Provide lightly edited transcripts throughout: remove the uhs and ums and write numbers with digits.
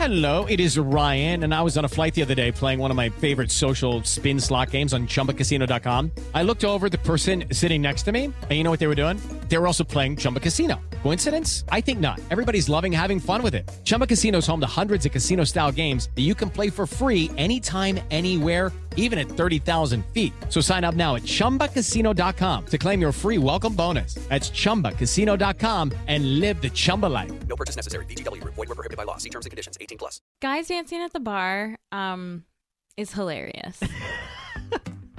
Hello, it is Ryan, and I was on a flight the other day playing one of my favorite social spin slot games on ChumbaCasino.com. I looked over at the person sitting next to me, and you know what they were doing? They were also playing Chumba Casino. Coincidence? I think not. Everybody's loving having fun with it. Chumba Casino is home to hundreds of casino-style games that you can play for free anytime, anywhere, even at 30,000 feet. So sign up now at ChumbaCasino.com to claim your free welcome bonus. That's ChumbaCasino.com and live the Chumba life. No purchase necessary. VGW. Void were prohibited by law. See terms and conditions. 18+. Guys dancing at the bar is hilarious.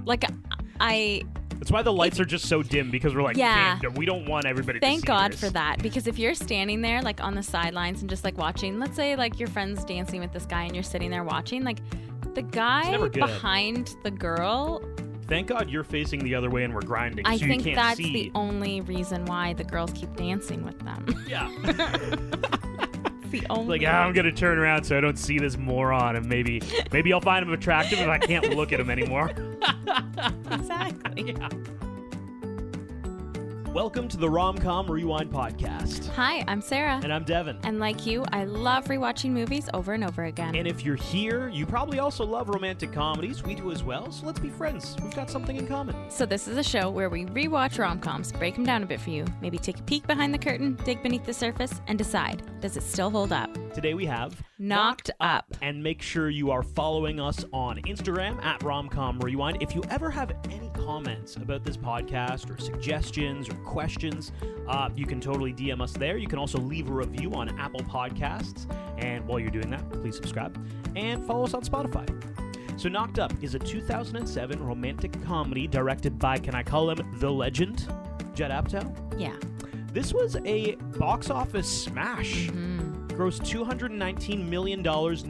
Like, That's why the lights are just so dim, because we're like, Yeah. damn, we don't want everybody to Thank see God this. for that, because if you're standing there like on the sidelines and just like watching, let's say like your friend's dancing with this guy and you're sitting there watching, like the guy never good. behind the girl, Thank God you're facing the other way and we're grinding, I so think you can't that's see. the only reason why the girls keep dancing with them. Yeah. It's the only Like, I'm gonna turn around so I don't see this moron, and maybe I'll find him attractive if I can't look at him anymore. Exactly. Yeah. Welcome to the Rom-Com Rewind Podcast. Hi, I'm Sarah. And I'm Devin. And like you, I love rewatching movies over and over again. And if you're here, you probably also love romantic comedies. We do as well, so let's be friends. We've got something in common. So this is a show where we rewatch rom-coms, break them down a bit for you, maybe take a peek behind the curtain, dig beneath the surface, and decide, does it still hold up? Today we have Knocked Up. And make sure you are following us on Instagram at Romcom Rewind. If you ever have any comments about this podcast or suggestions or questions, you can totally DM us there. You can also leave a review on Apple Podcasts. And while you're doing that, please subscribe and follow us on Spotify. So Knocked Up is a 2007 romantic comedy directed by, can I call him the legend, Judd Apatow? Yeah. This was a box office smash. Grossed $219 million.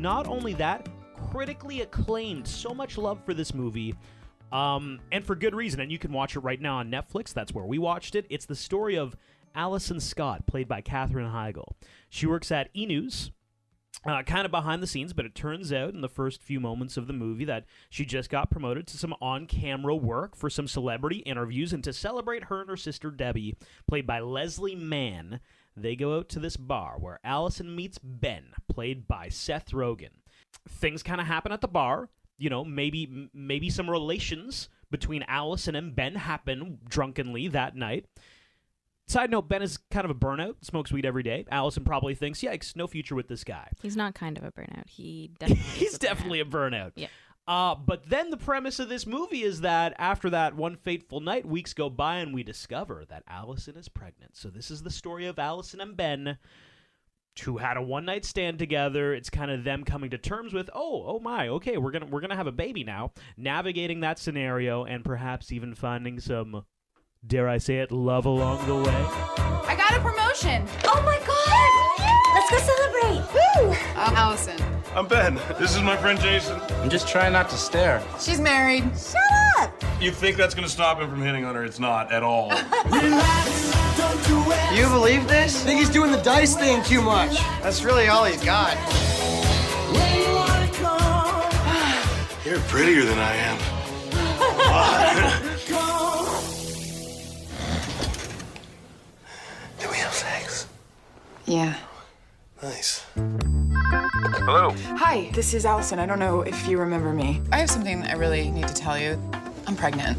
Not only that, critically acclaimed. So much love for this movie. And for good reason. And you can watch it right now on Netflix. That's where we watched it. It's the story of Allison Scott, played by Katherine Heigl. She works at E! News, kind of behind the scenes, but it turns out in the first few moments of the movie that she just got promoted to some on-camera work for some celebrity interviews. And to celebrate her and her sister Debbie, played by Leslie Mann, they go out to this bar where Allison meets Ben, played by Seth Rogen. Things kind of happen at the bar. You know, maybe some relations between Allison and Ben happen drunkenly that night. Side note, Ben is kind of a burnout, smokes weed every day. Allison probably thinks, yikes, no future with this guy. He's not kind of a burnout. He definitely He's definitely a burnout. Yeah. But then the premise of this movie is that after that one fateful night, weeks go by and we discover that Allison is pregnant. So this is the story of Allison and Ben, who had a one-night stand together. It's kind of them coming to terms with, oh my, okay, we're gonna have a baby now, navigating that scenario, and perhaps even finding some, dare I say it, love along the way. I got a promotion. Oh my God! Let's go celebrate! Woo! I'm Allison. I'm Ben. This is my friend Jason. I'm just trying not to stare. She's married. Shut up! You think that's gonna stop him from hitting on her? It's not at all. You believe this? I think he's doing the dice thing too much. That's really all he's got. You're prettier than I am. Do we have sex? Yeah. Nice. Hello. Hi, this is Allison. I don't know if you remember me. I have something I really need to tell you. I'm pregnant.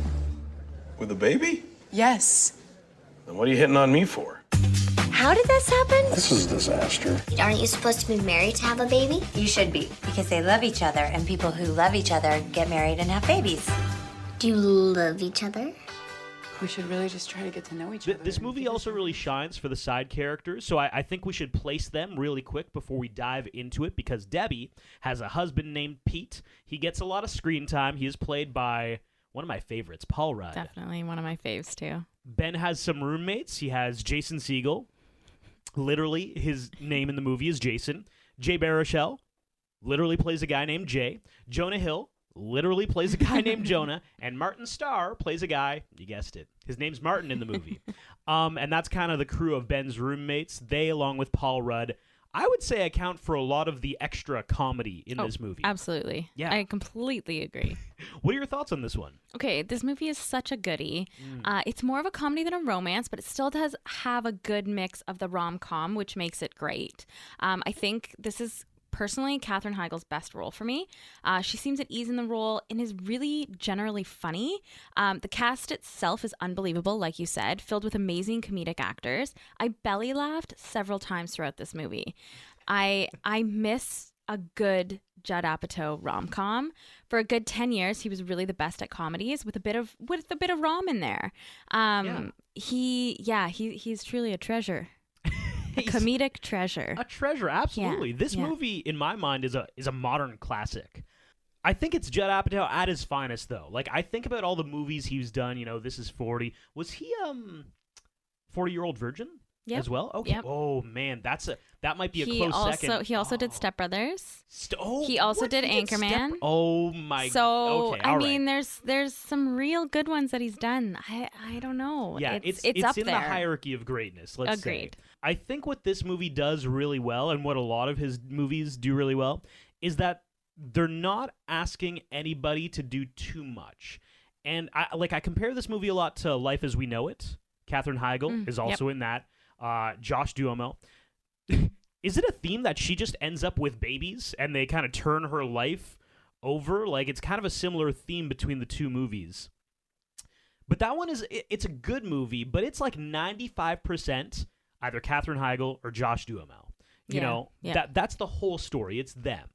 With a baby? Yes. Then what are you hitting on me for? How did this happen? This is a disaster. Aren't you supposed to be married to have a baby? You should be, because they love each other, and people who love each other get married and have babies. Do you love each other? We should really just try to get to know each other. This movie also really shines for the side characters, so I think we should place them really quick before we dive into it, because Debbie has a husband named Pete. He gets a lot of screen time. He is played by one of my favorites, Paul Rudd. Definitely one of my faves, too. Ben has some roommates. He has Jason Segel. Literally, his name in the movie is Jason. Jay Baruchel literally plays a guy named Jay. Jonah Hill literally plays a guy named Jonah. And Martin Starr plays a guy, you guessed it, his name's Martin in the movie. And that's kind of the crew of Ben's roommates. They, along with Paul Rudd, I would say account for a lot of the extra comedy in this movie. Absolutely. Yeah. I completely agree. What are your thoughts on this one? Okay, this movie is such a goodie. It's more of a comedy than a romance, but it still does have a good mix of the rom-com, which makes it great. I think this is personally Katherine Heigl's best role for me. She seems at ease in the role and is really generally funny. The cast itself is unbelievable, like you said, filled with amazing comedic actors. I belly laughed several times throughout this movie. I miss a good Judd Apatow rom-com. For a good 10 years, he was really the best at comedies with a bit of rom in there. He's truly a treasure. A comedic treasure. A treasure, absolutely. Yeah, This movie, in my mind, is a modern classic. I think it's Judd Apatow at his finest, though. Like, I think about all the movies he's done. You know, This Is 40. Was he 40-Year-Old Virgin as well? Okay. Yep. Oh man, that might be a close second. He also did Step Brothers. He also did Anchorman. Oh my. So okay, I all mean, right. there's some real good ones that he's done. I don't know. Yeah, it's in up there. the hierarchy of greatness. Let's Agreed. say. I think what this movie does really well, and what a lot of his movies do really well, is that they're not asking anybody to do too much. And I compare this movie a lot to Life as We Know It. Katherine Heigl is also in that. Josh Duhamel. Is it a theme that she just ends up with babies and they kind of turn her life over? Like, it's kind of a similar theme between the two movies. But that one it's a good movie, but it's like 95% either Katherine Heigl or Josh Duhamel. You know, that's the whole story. It's them.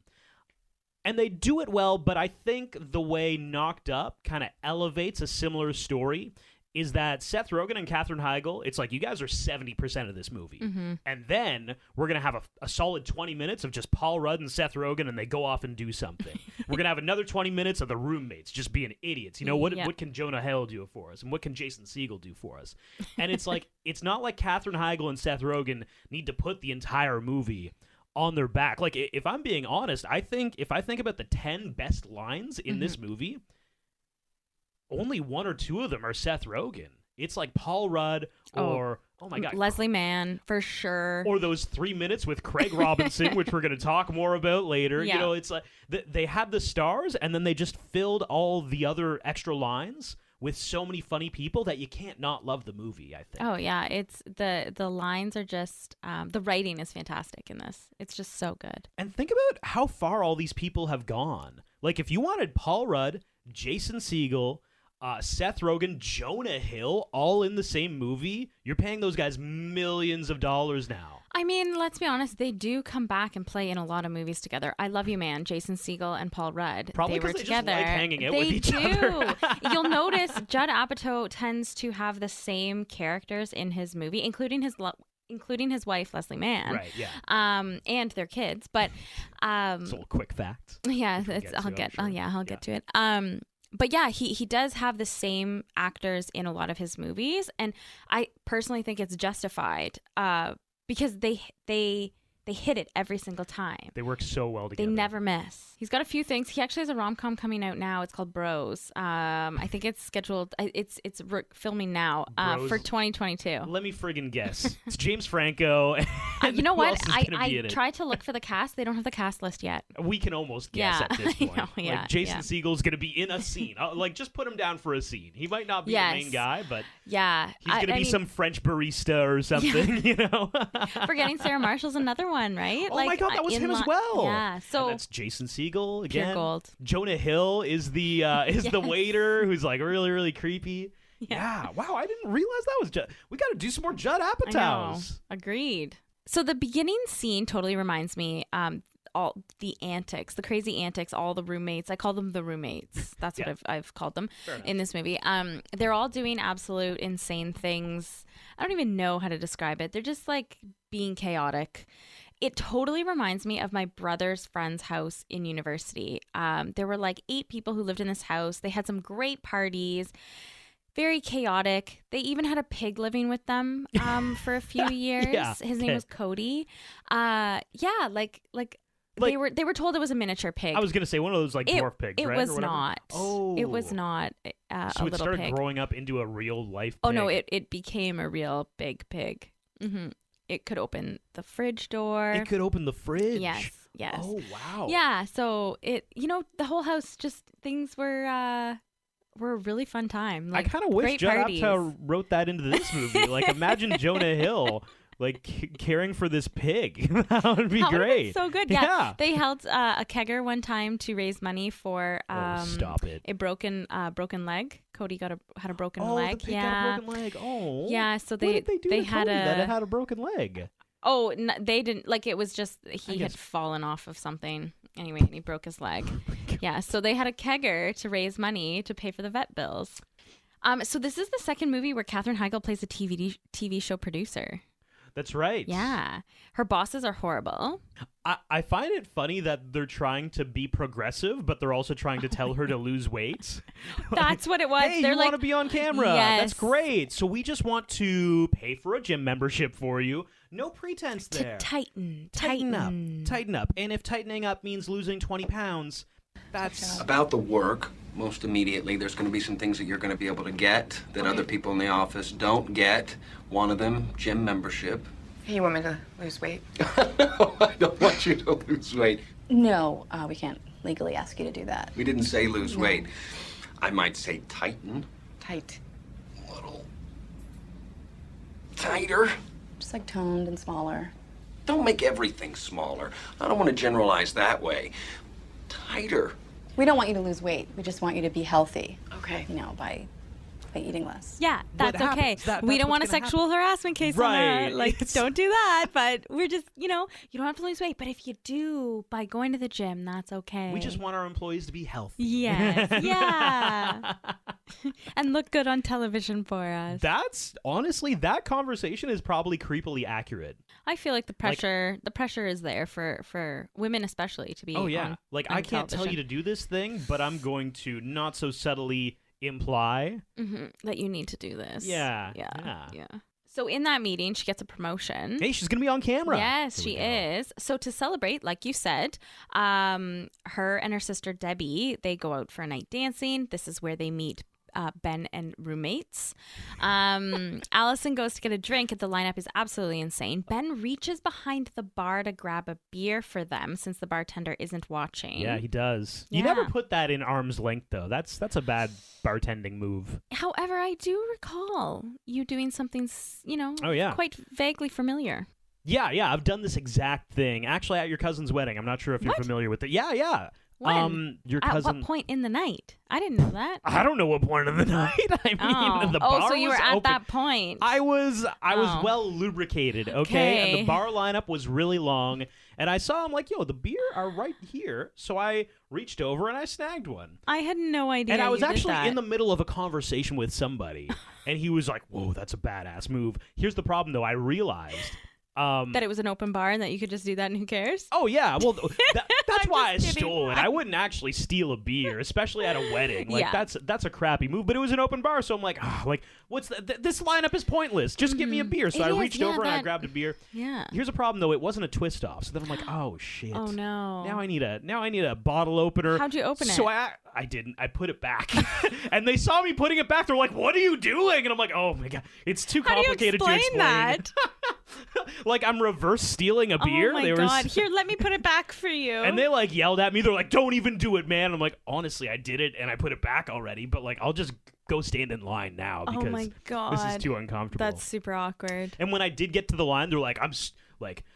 And they do it well, but I think the way Knocked Up kind of elevates a similar story is that Seth Rogen and Katherine Heigl, it's like, you guys are 70% of this movie. Mm-hmm. And then we're going to have a solid 20 minutes of just Paul Rudd and Seth Rogen, and they go off and do something. We're going to have another 20 minutes of the roommates just being idiots. You know, what can Jonah Hill do for us? And what can Jason Segel do for us? And it's like, it's not like Katherine Heigl and Seth Rogen need to put the entire movie on their back. Like, if I'm being honest, I think if I think about the 10 best lines in this movie, only one or two of them are Seth Rogen. It's like Paul Rudd or, oh my God, Leslie Mann, for sure. Or those 3 minutes with Craig Robinson, which we're going to talk more about later. Yeah. You know, it's like they had the stars, and then they just filled all the other extra lines with so many funny people that you can't not love the movie, I think. Oh, yeah. It's the lines are just, the writing is fantastic in this. It's just so good. And think about how far all these people have gone. Like, if you wanted Paul Rudd, Jason Segel, Seth Rogen, Jonah Hill, all in the same movie, you're paying those guys millions of dollars now. I mean, let's be honest, they do come back and play in a lot of movies together. I Love You Man, Jason Segel and Paul Rudd. Probably they were because they together. just like hanging out they with each do. other. You'll notice Judd Apatow tends to have the same characters in his movie, including his wife Leslie Mann, Right? Yeah. and their kids. But It's a little quick fact. yeah, I'll get to it. But yeah, he does have the same actors in a lot of his movies, and I personally think it's justified because they hit it every single time. They work so well together. They never miss. He's got a few things. He actually has a rom-com coming out now. It's called Bros. I think it's scheduled. It's filming now Bros. for 2022. Let me friggin' guess. It's James Franco. And You know who what? else is gonna be I in it? tried to look for the cast. They don't have the cast list yet. We can almost guess Yeah, at this I point. know, yeah, like Jason yeah. Segel's going to be in a scene. Like, just put him down for a scene. He might not be the main guy, but Yeah, he's going to be some French barista or something, you know? Forgetting Sarah Marshall's another one, right? Oh my God, that was him as well. Yeah, so And that's Jason Segel again. Pure gold. Jonah Hill is the the waiter who's like really, really creepy. Yeah. Wow, I didn't realize that was Judd. We got to do some more Judd I know. Apatows. Agreed. So the beginning scene totally reminds me all the antics, the crazy antics, all the roommates. I call them the roommates. That's what I've called them in this movie. They're all doing absolute insane things. I don't even know how to describe it. They're just like being chaotic. It totally reminds me of my brother's friend's house in university. There were like 8 people who lived in this house. They had some great parties. Very chaotic. They even had a pig living with them for a few years. His name was Cody. Like they were told it was a miniature pig. I was gonna say one of those like dwarf pigs, it right? was or whatever. not. Oh, it was not so a it little started pig. growing up into a real life. Oh pig. no, it became a real big pig. Mm-hmm. It could open the fridge door. It could open the fridge. Yes. Oh wow. Yeah. So the whole house, just things were a really fun time. Like, I kind of wish great Judd parties. Apatow wrote that into this movie. Like, imagine Jonah Hill caring for this pig. That would be That would've been great. so good. Yeah. They held a kegger one time to raise money for stop it. a broken leg. Cody had a broken Oh, leg. the pig got a broken leg. Oh. Yeah, so What did they do to had Cody that it had a broken leg? Oh, they didn't. Like, it was just he had fallen off of something. Anyway, and he broke his leg. Yeah, so they had a kegger to raise money to pay for the vet bills. So this is the second movie where Katherine Heigl plays a TV show producer. That's right. Yeah. Her bosses are horrible. I find it funny that they're trying to be progressive, but they're also trying to tell her to lose weight. That's what it was. Hey, They're you like, want to be on camera. Yes. That's great. So we just want to pay for a gym membership for you. No pretense there. Tighten up. And if tightening up means losing 20 pounds, that's... About the work, most immediately, there's going to be some things that you're going to be able to get that other people in the office don't get. One of them, gym membership. Hey, you want me to lose weight? No, I don't want you to lose weight. No, we can't legally ask you to do that. We didn't say lose weight. I might say tighten. Tight. A little tighter. Just like toned and smaller. Don't make everything smaller. I don't want to generalize that way. Tighter. We don't want you to lose weight. We just want you to be healthy. Okay. You know, by eating less. Yeah, that's okay. We don't want a sexual harassment case on Right. that. Like, don't do that. But we're just, you don't have to lose weight. But if you do, by going to the gym, that's okay. We just want our employees to be healthy. Yes, yeah. And look good on television for us. That's, honestly, that conversation is probably creepily accurate. I feel like the pressure is there for women especially to be Oh, yeah. on, Like, on I can't tell you to do this thing, but I'm going to not so subtly imply that you need to do this. Yeah. So in that meeting, she gets a promotion. Hey, she's going to be on camera. Yes, she is. So to celebrate, like you said, her and her sister Debbie, they go out for a night dancing. This is where they meet Ben and roommates. Allison goes to get a drink, and the lineup is absolutely insane. Ben reaches behind the bar to grab a beer for them since the bartender isn't watching. Yeah, he does. Yeah. You never put that in arm's length, though. That's a bad bartending move. However, I do recall you doing something, quite vaguely familiar. Yeah, I've done this exact thing. Actually, at your cousin's wedding. I'm not sure if you're familiar with it. Yeah. When? Your At cousin. what point in the night? I didn't know that. I don't know what point of the night. I mean, the bar so you were was at open. that point. I was well lubricated, okay? And the bar lineup was really long. And I saw him like, yo, the beer are right here. So I reached over and I snagged one. I had no idea. And I was you did actually that. in the middle of a conversation with somebody. And he was like, whoa, that's a badass move. Here's the problem, though. I realized... that it was an open bar and that you could just do that and who cares? Oh, yeah. Well, that's why I just kidding. stole it. I wouldn't actually steal a beer, especially at a wedding. Like, Yeah. that's a crappy move. But it was an open bar, so I'm like, what's this lineup is pointless. Just give me a beer. So It I is, reached over and I grabbed a beer. Yeah. Here's a problem, though. It wasn't a twist off. So then I'm like, oh, shit. Oh, no. Now I need a bottle opener. How'd you open it? So I didn't. I put it back. And they saw me putting it back. They're like, what are you doing? And I'm like, oh, my God. It's too complicated to explain. that? Like I'm reverse stealing a beer. Oh, my God. Here, let me put it back for you. And they like yelled at me. They're like, don't even do it, man. I'm like, honestly, I did it and I put it back already. But like, I'll just go stand in line now because oh my God. this is too uncomfortable. That's super awkward. And when I did get to the line, they're like,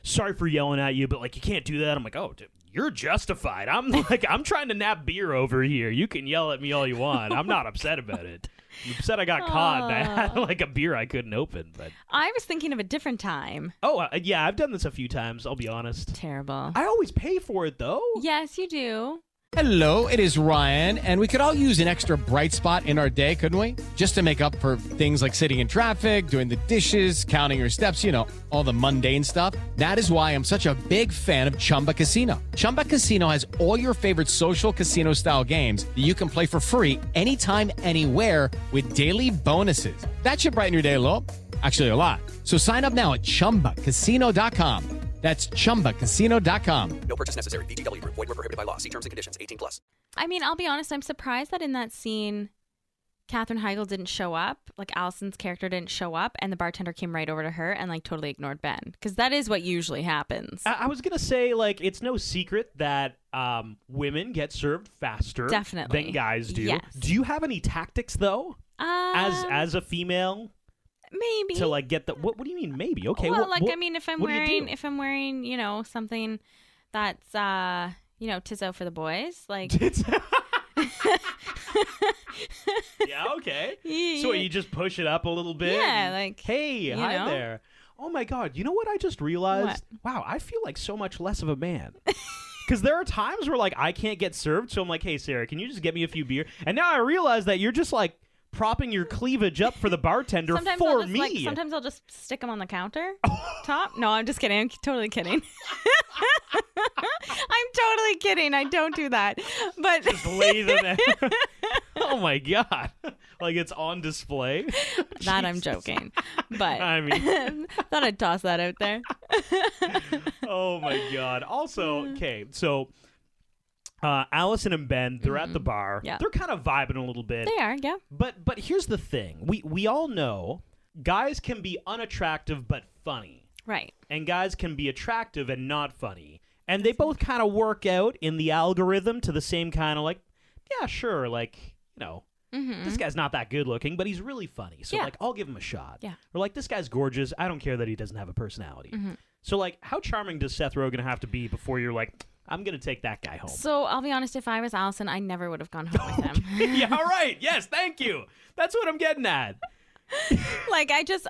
sorry for yelling at you, but like, you can't do that. I'm like, oh, dude, you're justified. I'm trying to nap beer over here. You can yell at me all you want. I'm not upset about it. I'm upset I got caught and I had like a beer I couldn't open. But I was thinking of a different time. Oh, yeah, I've done this a few times, I'll be honest. Terrible. I always pay for it, though. Yes, you do. Hello, it is Ryan, and we could all use an extra bright spot in our day, couldn't we? Just to make up for things like sitting in traffic, doing the dishes, counting your steps, all the mundane stuff. That is why I'm such a big fan of Chumba Casino. Chumba Casino has all your favorite social casino-style games that you can play for free anytime, anywhere with daily bonuses. That should brighten your day a little. Actually, a lot. So sign up now at ChumbaCasino.com. That's ChumbaCasino.com. No purchase necessary. VGW Group. Void where prohibited by law. See terms and conditions. 18+. I mean, I'll be honest. I'm surprised that in that scene, Katherine Heigl didn't show up. Like, Allison's character didn't show up, and the bartender came right over to her and, like, totally ignored Ben. Because that is what usually happens. I was going to say, like, it's no secret that women get served faster Definitely. than guys do. Yes. Do you have any tactics, though, as a female? Maybe. To like get the what do you mean maybe? Okay. Well, what, I mean, if I'm wearing, something that's tits out for the boys, like. Yeah, okay. So you just push it up a little bit? Yeah, like, hey, hi there. Oh my God, you know what I just realized? What? Wow, I feel like so much less of a man. Because there are times where like I can't get served, so I'm like, hey Sarah, can you just get me a few beer? And now I realize that you're just like propping your cleavage up for the bartender for me. Sometimes I'll just stick them on the counter top. No, I'm just kidding. I'm totally kidding. I'm totally kidding. I don't do that. But just lay them there. Oh my God. Like it's on display. That I'm joking. But I mean, thought I'd toss that out there. Oh my God. Also, okay, so Allison and Ben, they're at the bar. Yeah. They're kind of vibing a little bit. They are, yeah. But here's the thing. We all know guys can be unattractive but funny. Right. And guys can be attractive and not funny. And they both kind of work out in the algorithm to the same kind of like, yeah, sure, like, this guy's not that good looking, but he's really funny. So, like, I'll give him a shot. Yeah. Or, like, this guy's gorgeous. I don't care that he doesn't have a personality. So, like, how charming does Seth Rogen have to be before you're like, I'm going to take that guy home? So, I'll be honest, if I was Allison, I never would have gone home with him. Yeah, all right. Yes, thank you. That's what I'm getting at. Like, I just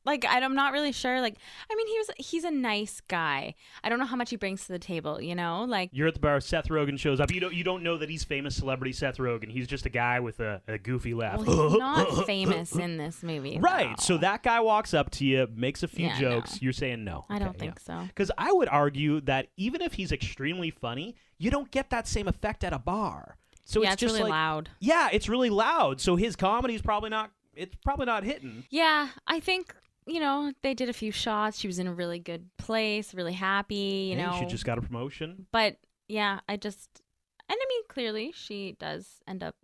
like, I'm not really sure. Like, I mean, he's a nice guy. I don't know how much he brings to the table, Like, you're at the bar, Seth Rogen shows up. You don't know that he's famous celebrity Seth Rogen. He's just a guy with a goofy laugh. Well, he's not famous in this movie. Right. though. So that guy walks up to you, makes a few Yeah, jokes. no. You're saying no. I don't think so. Because I would argue that even if he's extremely funny, you don't get that same effect at a bar. So Yeah, it's it's just really like, loud. Yeah, it's really loud. So his comedy's probably not. It's probably not hitting. Yeah, I think, they did a few shots. She was in a really good place, really happy, Hey, she just got a promotion. But yeah, I mean, clearly she does end up,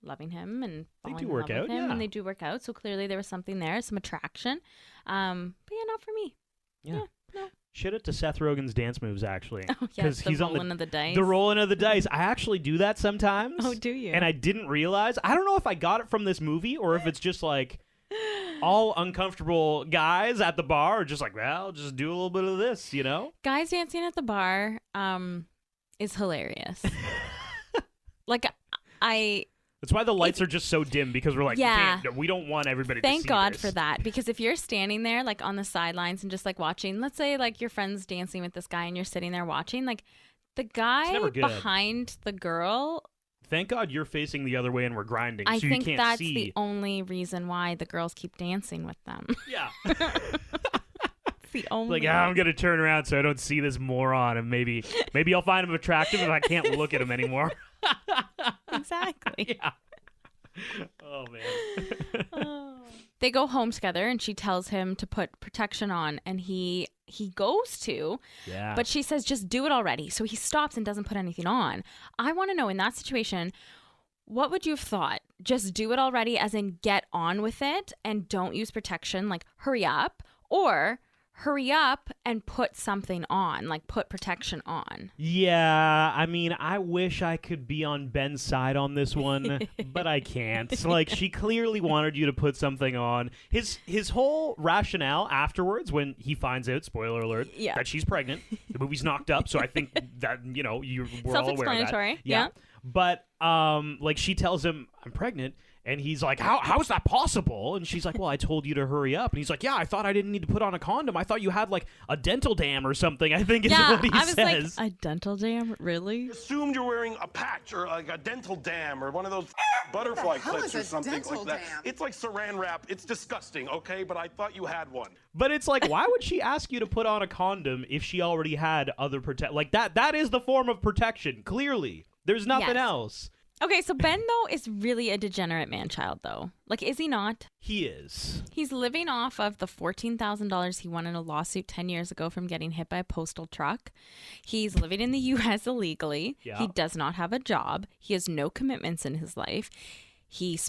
loving him and They falling do in work love out, with him, yeah. and they do work out. So clearly there was something there, some attraction. But yeah, not for me. Yeah. No. Shout out to Seth Rogen's dance moves, actually. Oh, yeah, the he's rolling on of the dice. The rolling of the dice. I actually do that sometimes. Oh, do you? And I didn't realize. I don't know if I got it from this movie or if it's just like all uncomfortable guys at the bar are just like, well, just do a little bit of this, Guys dancing at the bar is hilarious. Like, That's why the lights are just so dim, because we're like, Yeah. "Damn, we don't want everybody to Thank see God this." for that, because if you're standing there like on the sidelines and just like watching, let's say like your friend's dancing with this guy and you're sitting there watching, like the guy never good. behind the girl, Thank God you're facing the other way and we're grinding, I so think you can't that's see. the only reason why the girls keep dancing with them. Yeah. It's the only Like, I'm going to turn around so I don't see this moron, and maybe I'll find him attractive if I can't look at him anymore. Exactly. Yeah. Oh, man. They go home together and she tells him to put protection on, and he goes to, Yeah. but she says just do it already. So he stops and doesn't put anything on. I want to know, in that situation, what would you have thought? Just do it already, as in get on with it and don't use protection, like hurry up, or hurry up and put something on, like put protection on. Yeah, I mean, I wish I could be on Ben's side on this one, but I can't. Like, she clearly wanted you to put something on. His whole rationale afterwards, when he finds out, spoiler alert, Yeah. that she's pregnant, the movie's knocked up, so I think that, we're all aware of that. Self-explanatory, yeah. But, like, she tells him, I'm pregnant. And he's like, how is that possible? And she's like, well, I told you to hurry up. And he's like, yeah, I thought I didn't need to put on a condom. I thought you had like a dental dam or something, I think is what he I was says. like, a dental dam? Really? Assumed you're wearing a patch or like a dental dam or one of those butterfly clips or something like that. It's like saran wrap. It's disgusting, okay? But I thought you had one. But it's like, why would she ask you to put on a condom if she already had other like that is the form of protection, clearly. There's nothing Yes. else. Okay, so Ben, though, is really a degenerate man-child, though. Like, is he not? He is. He's living off of the $14,000 he won in a lawsuit 10 years ago from getting hit by a postal truck. He's living in the U.S. illegally. Yeah. He does not have a job. He has no commitments in his life. He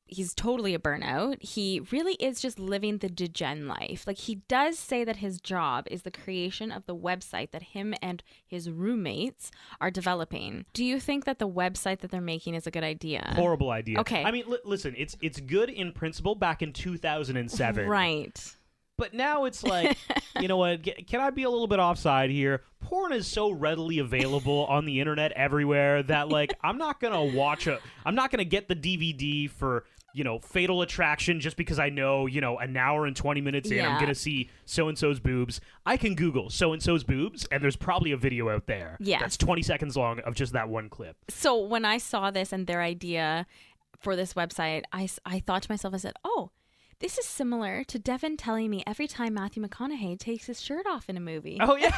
he's totally a burnout. He really is just living the degen life. Like, he does say that his job is the creation of the website that him and his roommates are developing. Do you think that the website that they're making is a good idea? Horrible idea. Okay. I mean, listen, it's good in principle back in 2007. Right. But now it's like, you know what? Can I be a little bit offside here? Porn is so readily available on the internet everywhere that, like, I'm not gonna get the DVD for, you know, Fatal Attraction just because I know, you know, an hour and 20 minutes in I'm gonna see so and so's boobs. I can Google so and so's boobs, and there's probably a video out there that's 20 seconds long of just that one clip. So when I saw this and their idea for this website, I thought to myself, I said, oh, this is similar to Devin telling me every time Matthew McConaughey takes his shirt off in a movie. Oh, yeah.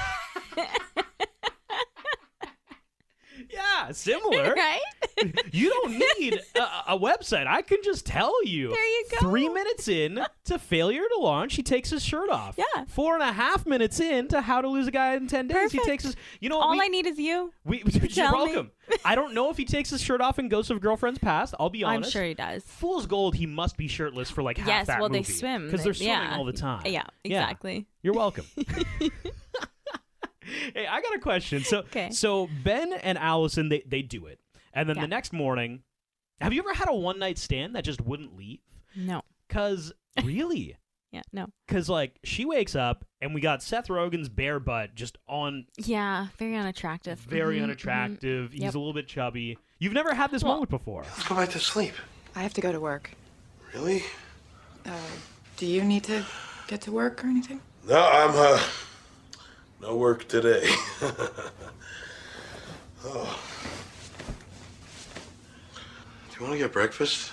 Yeah, similar. Right? You don't need a website. I can just tell you. There you go. 3 minutes in to failure to launch, he takes his shirt off. Yeah. 4.5 minutes in to how to lose a guy in 10 days, Perfect. he takes his. You know, all I need is you. You're Tell welcome. I don't know if he takes his shirt off in Ghosts of Girlfriends Past. I'll be honest. I'm sure he does. Fool's Gold, he must be shirtless for like half Yes, that well, movie. they swim. Because they're swimming all the time. Yeah, exactly. You're welcome. Hey, I got a question. So Ben and Allison, they do it. And then the next morning, have you ever had a one-night stand that just wouldn't leave? No. Because, really? Yeah, no. Because, like, she wakes up, and we got Seth Rogen's bare butt just on... Yeah, very unattractive. Very unattractive. Mm-hmm. He's a little bit chubby. You've never had this moment before. Let's go back to sleep. I have to go to work. Really? Do you need to get to work or anything? No, I'm, no work today. Oh. Do you want to get breakfast?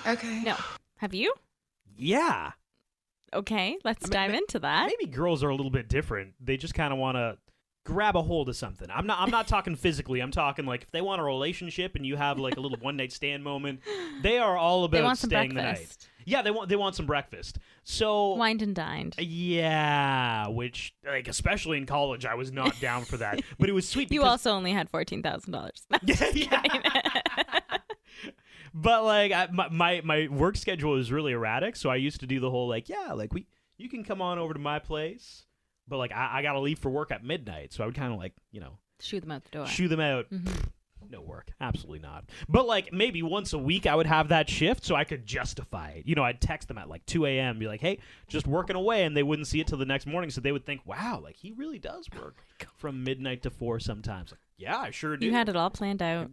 Okay. No. Have you? Yeah. Okay, let's dive into that. Maybe girls are a little bit different. They just kind of want to grab a hold of something. I'm not talking physically. I'm talking like if they want a relationship and you have like a little one-night stand moment, they are all about They want some staying the breakfast. night. Yeah, they want some breakfast. So Wined and dined. Yeah, which like especially in college I was not down for that. But it was sweet You because also only had $14,000. yeah. But like my work schedule is really erratic, so I used to do the whole like you can come on over to my place, but like I gotta leave for work at midnight, so I would kind of like shoo them out the door. Shoo them out. Mm-hmm. No work, absolutely not. But like maybe once a week I would have that shift, so I could justify it. You know, I'd text them at like 2 a.m. be like, hey, just working away, and they wouldn't see it till the next morning, so they would think, wow, like he really does work from midnight to 4 sometimes. Like, yeah, I sure do. You had it all planned out.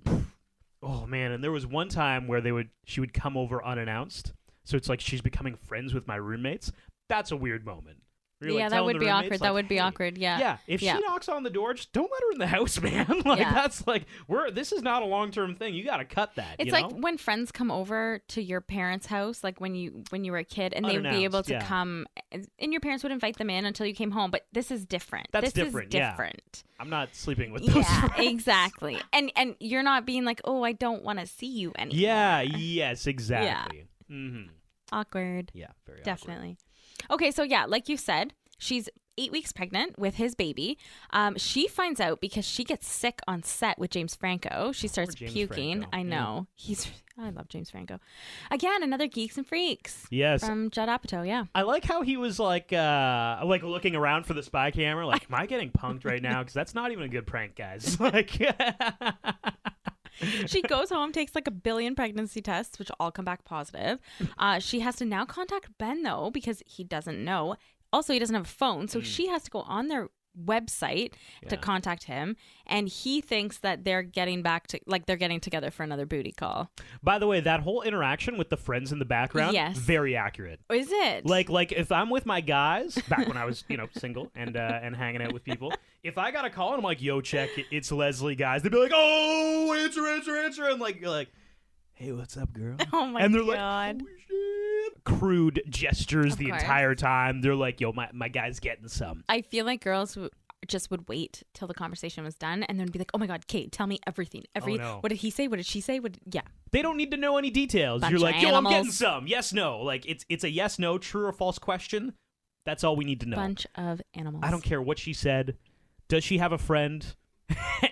Oh man, and there was one time where she would come over unannounced. So it's like she's becoming friends with my roommates. That's a weird moment. Yeah, that would be awkward. That would be awkward. Yeah. Yeah. If she knocks on the door, just don't let her in the house, man. Like that's like this is not a long-term thing. You got to cut that. It's like when friends come over to your parents' house, like when you were a kid, and they would be able to come, and your parents would invite them in until you came home. But this is different. That's this different. Is different. Yeah. I'm not sleeping with those. Yeah, friends. exactly. And you're not being like, oh, I don't want to see you anymore. Yeah. Yes. Exactly. Yeah. Mm-hmm. Awkward. Yeah. Very definitely. Okay, so yeah, like you said, she's 8 weeks pregnant with his baby. She finds out because she gets sick on set with James Franco. She starts puking. Franco. I know. I love James Franco. Again, another Geeks and Freaks. Yes. From Judd Apatow, yeah. I like how he was like looking around for the spy camera. Like, am I getting punked right now? Because that's not even a good prank, guys. Like, she goes home, takes like 1 billion pregnancy tests, which all come back positive. She has to now contact Ben, though, because he doesn't know. Also, he doesn't have a phone, so she has to go on their website to contact him, and he thinks that they're getting together for another booty call. By the way, that whole interaction with the friends in the background, very accurate. Is it? Like if I'm with my guys, back when I was, single and hanging out with people, if I got a call and I'm like, yo, check, it's Leslie, guys, they'd be like, oh, answer, and like, you're like, hey, what's up, girl? Oh my God. And they're like, oh, shit. Crude gestures the entire time. They're like, yo, my guy's getting some. I feel like girls just would wait till the conversation was done and then be like, oh my God, Kate, tell me everything. What did he say? What did she say? They don't need to know any details. Bunch You're like, of yo, animals. I'm getting some. Yes, no. Like, it's a yes, no, true or false question. That's all we need to know. Bunch of animals. I don't care what she said. Does she have a friend?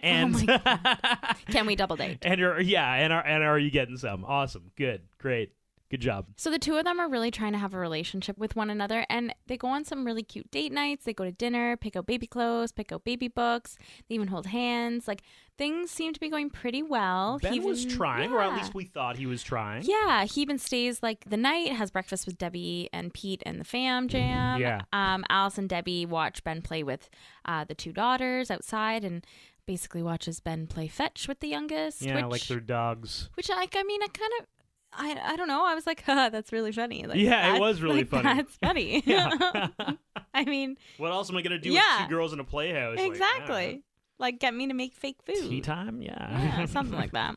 And Oh my God. Can we double date? and are you getting some? Awesome. Good. Great. Good job. So the two of them are really trying to have a relationship with one another, and they go on some really cute date nights. They go to dinner, pick out baby clothes, pick out baby books. They even hold hands. Like, things seem to be going pretty well. Ben was trying, or at least we thought he was trying. Yeah, he even stays like the night, has breakfast with Debbie and Pete and the fam jam. Yeah. Alice and Debbie watch Ben play with the two daughters outside, and basically watches Ben play fetch with the youngest. Yeah, like their dogs. Which, like, I mean, I don't know. I was like, that's really funny. Like, yeah, it was really funny. That's funny. Yeah. I mean, what else am I gonna do with two girls in a playhouse? Exactly. Like, get me to make fake food. Tea time? Yeah, something like that.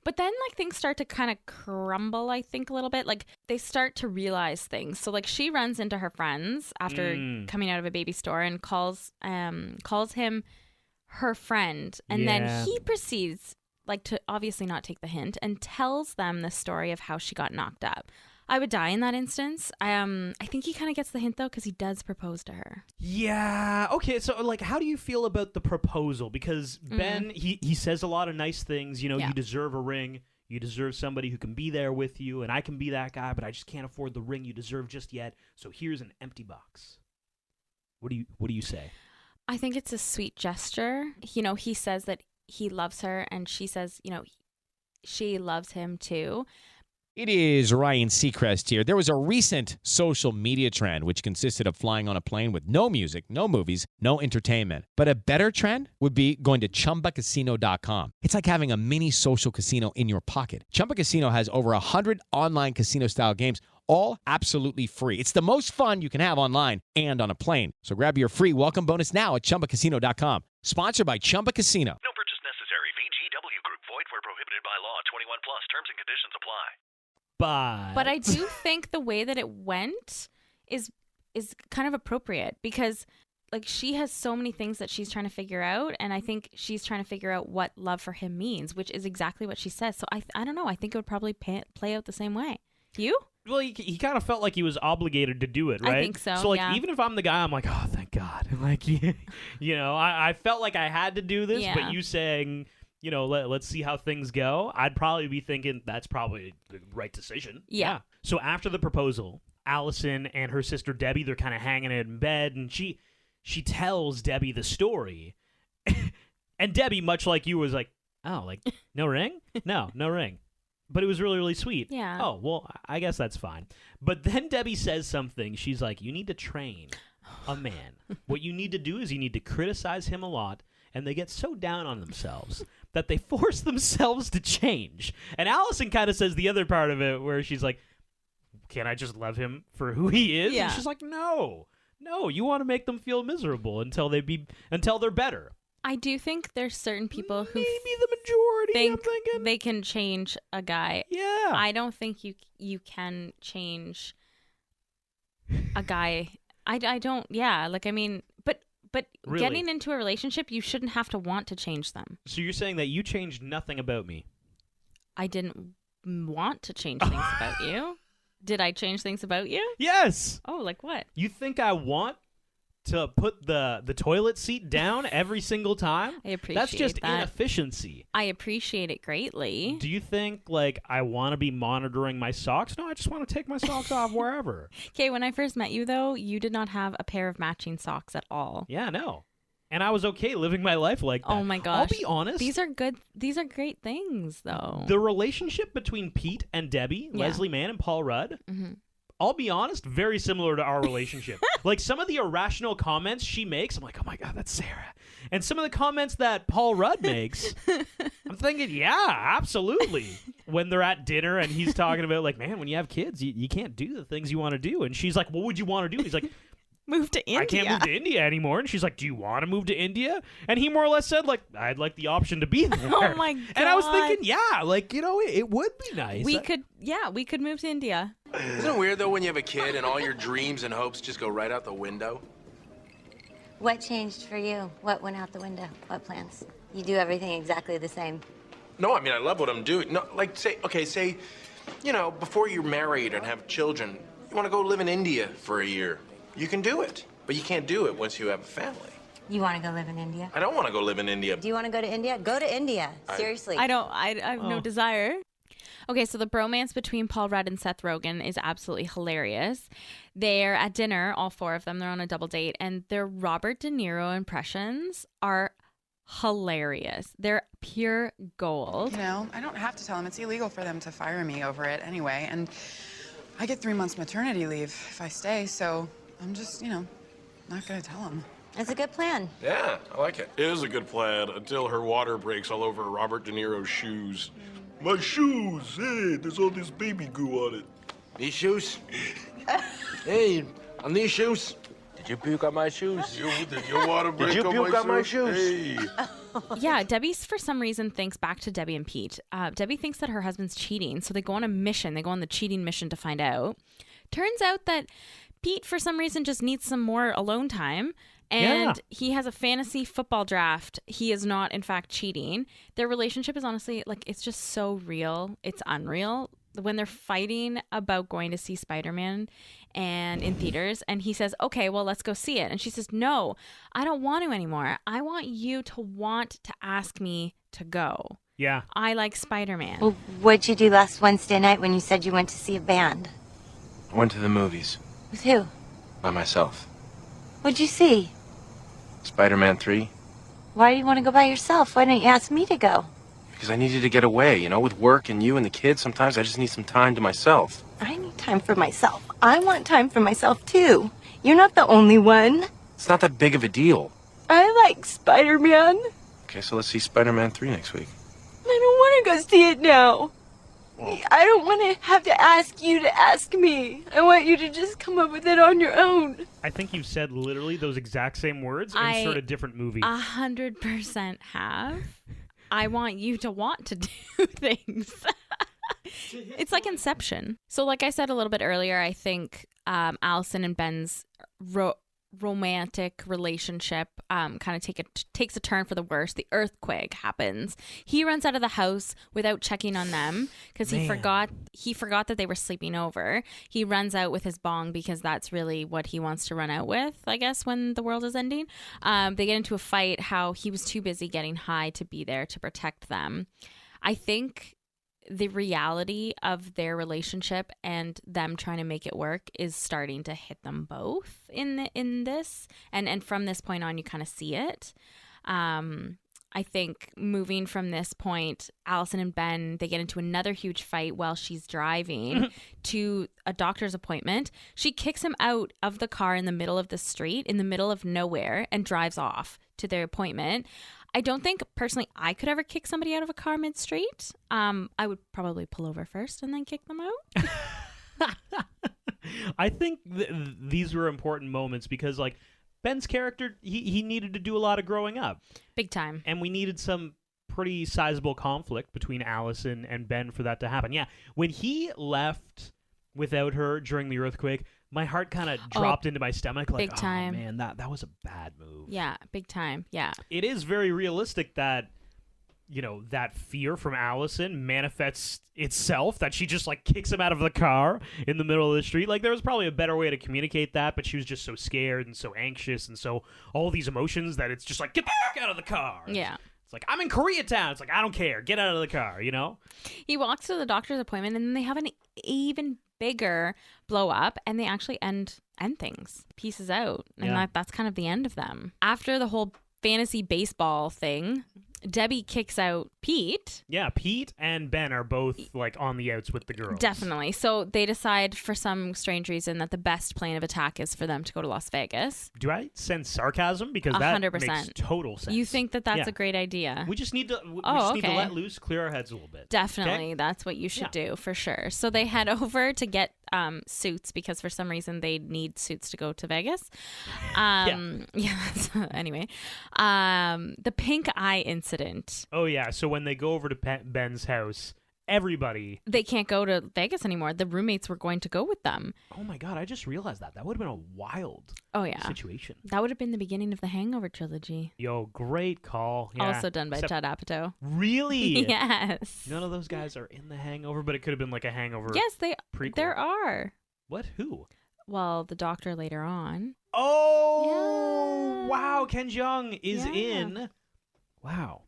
But then, like, things start to kind of crumble, I think, a little bit. Like, they start to realize things. So, like, she runs into her friends after coming out of a baby store and calls him her friend. And then he proceeds, like, to obviously not take the hint and tells them the story of how she got knocked up. I would die in that instance. I think he kind of gets the hint, though, because he does propose to her. Yeah. Okay, so, like, how do you feel about the proposal? Because Ben, he says a lot of nice things. You know, you deserve a ring. You deserve somebody who can be there with you, and I can be that guy, but I just can't afford the ring you deserve just yet. So here's an empty box. What do you say? I think it's a sweet gesture. You know, he says that he loves her, and she says, you know, she loves him too. It is Ryan Seacrest here. There was a recent social media trend which consisted of flying on a plane with no music, no movies, no entertainment. But a better trend would be going to ChumbaCasino.com. It's like having a mini social casino in your pocket. Chumba Casino has over 100 online casino-style games, all absolutely free. It's the most fun you can have online and on a plane. So grab your free welcome bonus now at ChumbaCasino.com. Sponsored by Chumba Casino. No purchase necessary. VGW Group. Void where prohibited by law. 21 plus. Terms and conditions apply. But I do think the way that it went is kind of appropriate because, like, she has so many things that she's trying to figure out, and I think she's trying to figure out what love for him means, which is exactly what she says. So I don't know. I think it would probably play out the same way. You? Well, he kind of felt like he was obligated to do it, right? I think so. So, like, even if I'm the guy, I'm like, oh, thank God. Like, you know, I felt like I had to do this, but you saying, you know, let's see how things go, I'd probably be thinking that's probably the right decision. Yeah. So after the proposal, Allison and her sister Debbie, they're kind of hanging out in bed, and she tells Debbie the story. And Debbie, much like you, was like, oh, like, no ring? No ring. But it was really, really sweet. Yeah. Oh, well, I guess that's fine. But then Debbie says something. She's like, you need to train a man. What you need to do is you need to criticize him a lot, and they get so down on themselves that they force themselves to change. And Allison kind of says the other part of it where she's like, can't I just love him for who he is? Yeah. And she's like, no, you want to make them feel miserable until they're better. I do think there's certain people who maybe the majority think I'm thinking they can change a guy. Yeah. I don't think you can change a guy. I don't. Yeah. Like, I mean, but Really? getting into a relationship, you shouldn't have to want to change them. So you're saying that you changed nothing about me? I didn't want to change things about you. Did I change things about you? Yes. Oh, like what? You think I want to put the toilet seat down every single time? I appreciate That's just that. inefficiency. I appreciate it greatly. Do you think, like, I want to be monitoring my socks? No, I just want to take my socks off wherever. Okay, when I first met you, though, you did not have a pair of matching socks at all. Yeah, no. And I was okay living my life like that. Oh my gosh. I'll be honest. These are good. These are great things, though. The relationship between Pete and Debbie, Leslie Mann and Paul Rudd, I'll be honest, very similar to our relationship. Like, some of the irrational comments she makes, I'm like, oh my God, that's Sarah. And some of the comments that Paul Rudd makes, I'm thinking, yeah, absolutely. When they're at dinner and he's talking about, like, man, when you have kids, you can't do the things you want to do. And she's like, what would you want to do? He's like, move to India. I can't move to India anymore. And she's like, do you want to move to India? And he more or less said, like, I'd like the option to be there. Oh my God. And I was thinking, yeah, like, you know, it would be nice. We could move to India. Isn't it weird, though, when you have a kid and all your dreams and hopes just go right out the window? What changed for you? What went out the window? What plans? You do everything exactly the same. No, I mean, I love what I'm doing. No, like, say, you know, before you're married and have children, you want to go live in India for a year. You can do it, but you can't do it once you have a family. You want to go live in India? I don't want to go live in India. Do you want to go to India? Go to India. Seriously. I have no desire. Okay, so the bromance between Paul Rudd and Seth Rogen is absolutely hilarious. They're at dinner, all four of them. They're on a double date, and their Robert De Niro impressions are hilarious. They're pure gold. You know, I don't have to tell them. It's illegal for them to fire me over it anyway. And I get 3 months maternity leave if I stay, so I'm just, not going to tell them. It's a good plan. Yeah, I like it. It is a good plan until her water breaks all over Robert De Niro's shoes. My shoes! Hey, there's all this baby goo on it. These shoes? Hey, on these shoes? Did you puke on my shoes? Did your water break Did you puke on my shoes? Hey. Yeah, Debbie, for some reason, thinks back to Debbie and Pete. Debbie thinks that her husband's cheating, so they go on a mission. They go on the cheating mission to find out. Turns out that Pete, for some reason, just needs some more alone time. And he has a fantasy football draft. He is not, in fact, cheating. Their relationship is honestly, it's just so real. It's unreal. When they're fighting about going to see Spider-Man and in theaters, and he says, okay, well, let's go see it. And she says, no, I don't want to anymore. I want you to want to ask me to go. Yeah. I like Spider-Man. Well, what'd you do last Wednesday night when you said you went to see a band? I went to the movies. With who? By myself. What'd you see? Spider-Man 3. Why do you want to go by yourself? Why didn't you ask me to go? Because I needed to get away, with work and you and the kids. Sometimes I just need some time to myself. I need time for myself. I want time for myself, too. You're not the only one. It's not that big of a deal. I like Spider-Man. Okay, so let's see Spider-Man 3 next week. I don't want to go see it now. I don't want to have to ask you to ask me. I want you to just come up with it on your own. I think you've said literally those exact same words in sort of different movie. 100% have. I want you to want to do things. It's like Inception. So like I said a little bit earlier, I think Allison and Ben's romantic relationship kind of takes a turn for the worse. The earthquake happens. He runs out of the house without checking on them because he forgot that they were sleeping over. He runs out with his bong because that's really what he wants to run out with, I guess, when the world is ending. They get into a fight, how he was too busy getting high to be there to protect them. I think the reality of their relationship and them trying to make it work is starting to hit them both in this. And from this point on, you kind of see it. I think moving from this point, Allison and Ben, they get into another huge fight while she's driving to a doctor's appointment. She kicks him out of the car in the middle of the street, in the middle of nowhere, and drives off to their appointment. I don't think, personally, I could ever kick somebody out of a car mid-street. I would probably pull over first and then kick them out. I think these were important moments because, Ben's character, he needed to do a lot of growing up. Big time. And we needed some pretty sizable conflict between Allison and Ben for that to happen. Yeah, when he left without her during the earthquake, my heart kind of dropped into my stomach. Big time. Oh, man, that was a bad move. Yeah, big time. Yeah. It is very realistic that, that fear from Allison manifests itself, that she just, kicks him out of the car in the middle of the street. There was probably a better way to communicate that, but she was just so scared and so anxious and so all these emotions that it's just get the fuck out of the car. Yeah. It's I'm in Koreatown. It's I don't care. Get out of the car, He walks to the doctor's appointment, and then they have an even bigger blow up, and they actually end things, pieces out, and that's kind of the end of them. After the whole fantasy baseball thing, Debbie kicks out Pete. Yeah, Pete and Ben are both on the outs with the girls. Definitely. So they decide for some strange reason that the best plan of attack is for them to go to Las Vegas. Do I sense sarcasm? Because that 100%. makes total sense. You think that that's a great idea? We just need to need to let loose, clear our heads a little bit. Definitely. Okay? That's what you should do for sure. So they head over to get suits because for some reason they need suits to go to Vegas. Anyway, the pink eye incident. Oh yeah, so when they go over to Ben's house, everybody... They can't go to Vegas anymore. The roommates were going to go with them. Oh my god, I just realized that. That would have been a wild situation. That would have been the beginning of the Hangover trilogy. Yo, great call. Yeah. Also done by Judd Apatow. Really? Yes. None of those guys are in the Hangover, but it could have been a Hangover Yes, prequel. there are. What? Who? the doctor later on. Oh, wow. Ken Jeong is in. Wow.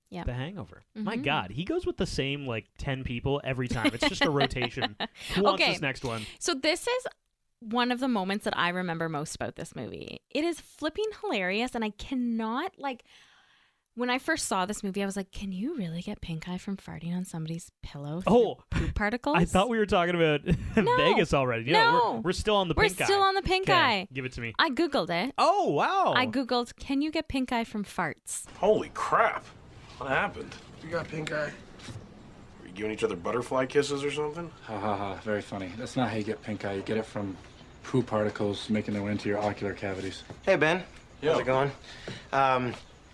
Yeah. The Hangover. Mm-hmm. My God. He goes with the same, 10 people every time. It's just a rotation. Who wants this next one? So this is one of the moments that I remember most about this movie. It is flipping hilarious, and I cannot, when I first saw this movie, I was like, can you really get pink eye from farting on somebody's pillow through poop particles? I thought we were talking about Vegas already. No. We're still on the pink eye. We're still on the pink eye. Give it to me. I Googled it. Oh, wow. I Googled, can you get pink eye from farts? Holy crap. What happened? You got pink eye? Were you giving each other butterfly kisses or something? Ha ha ha, very funny. That's not how you get pink eye. You get it from poo particles making their way into your ocular cavities. Hey, Ben. Yo. How's it going?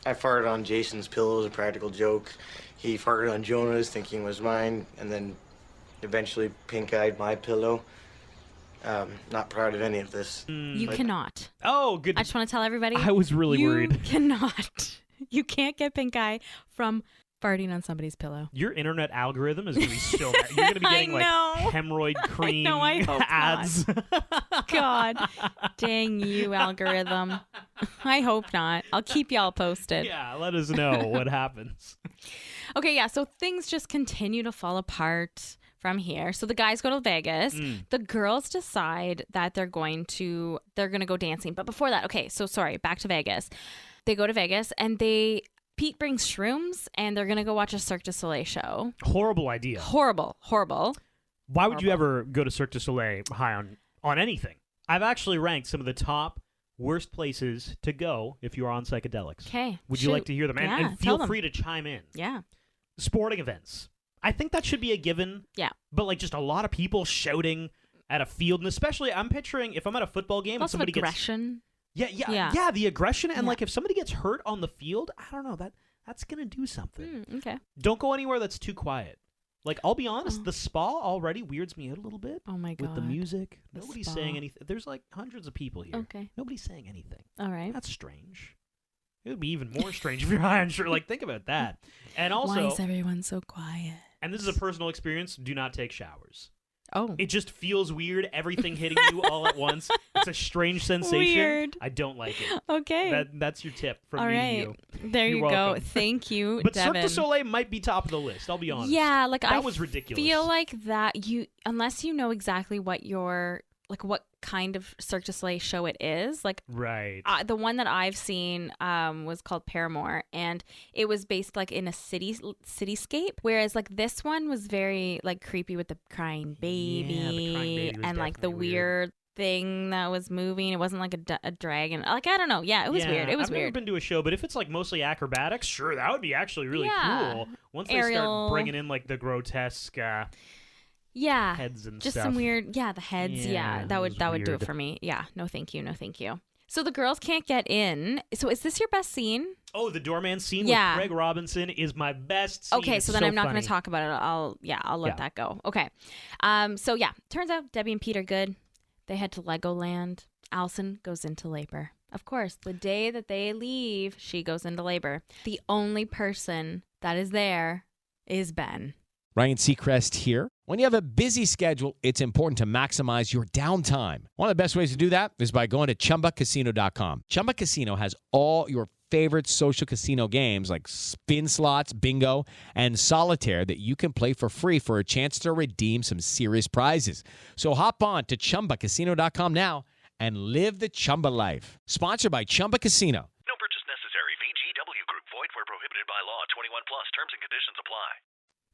I farted on Jason's pillow as a practical joke. He farted on Jonah's thinking it was mine, and then eventually pink-eyed my pillow. Not proud of any of this. You cannot. Oh, good. I just want to tell everybody. I was really worried. You cannot. You can't get pink eye from farting on somebody's pillow. Your internet algorithm is going to be so bad. You're going to be getting hemorrhoid cream I hope ads. God dang you, algorithm. I hope not. I'll keep y'all posted. Yeah, let us know what happens. Okay, yeah, so things just continue to fall apart from here. So the guys go to Vegas. The girls decide that they're going to go dancing. But before that, okay, so sorry, back to Vegas. They go to Vegas and Pete brings shrooms and they're going to go watch a Cirque du Soleil show. Horrible idea. Horrible. Why would you ever go to Cirque du Soleil high on anything? I've actually ranked some of the top worst places to go if you are on psychedelics. Okay. Would you like to hear them? Yeah, and feel free to chime in. Yeah. Sporting events. I think that should be a given. Yeah. But just a lot of people shouting at a field, and especially I'm picturing if I'm at a football game and somebody aggression. Yeah, the aggression, and if somebody gets hurt on the field, I don't know, that's gonna do something. Okay. Don't go anywhere that's too quiet. I'll be honest, the spa already weirds me out a little bit. Oh my God. With the music. Nobody's saying anything. There's hundreds of people here. Okay. Nobody's saying anything. All right. That's strange. It would be even more strange if you're high on sure. Think about that. And also, why is everyone so quiet? And this is a personal experience, do not take showers. Oh. It just feels weird, everything hitting you all at once. It's a strange sensation. Weird. I don't like it. Okay. That's your tip from all me right. to you. There You're you welcome. go. Thank you, But Devin. Cirque du Soleil might be top of the list, I'll be honest. Yeah, that was ridiculous. Feel like that unless you know exactly what what kind of Cirque du Soleil show it is. Right. The one that I've seen was called Paramore, and it was based in a cityscape, whereas this one was very creepy with the crying baby, the crying baby was and the weird thing that was moving. It wasn't a dragon. I don't know. Yeah, it was weird. It was I've weird. never been to a show, but if it's mostly acrobatics, sure, that would be actually really cool. Once they Aerial. start bringing in the grotesque yeah, heads and just stuff. some weird. Yeah, the heads. Yeah, that would do it for me. Yeah, no, thank you. So the girls can't get in. So is this your best scene? Oh, the doorman scene with Craig Robinson is my best scene. Okay, it's so then I'm not going funny. to talk about it. I'll let that go. Okay. So turns out Debbie and Pete are good. They head to Legoland. Allison goes into labor. Of course, the day that they leave, she goes into labor. The only person that is there is Ben. Ryan Seacrest here. When you have a busy schedule, it's important to maximize your downtime. One of the best ways to do that is by going to ChumbaCasino.com. Chumba Casino has all your favorite social casino games like spin slots, bingo, and solitaire that you can play for free for a chance to redeem some serious prizes. So hop on to ChumbaCasino.com now and live the Chumba life. Sponsored by Chumba Casino. No purchase necessary. VGW Group. Void where prohibited by law. 21 plus. Terms and conditions apply.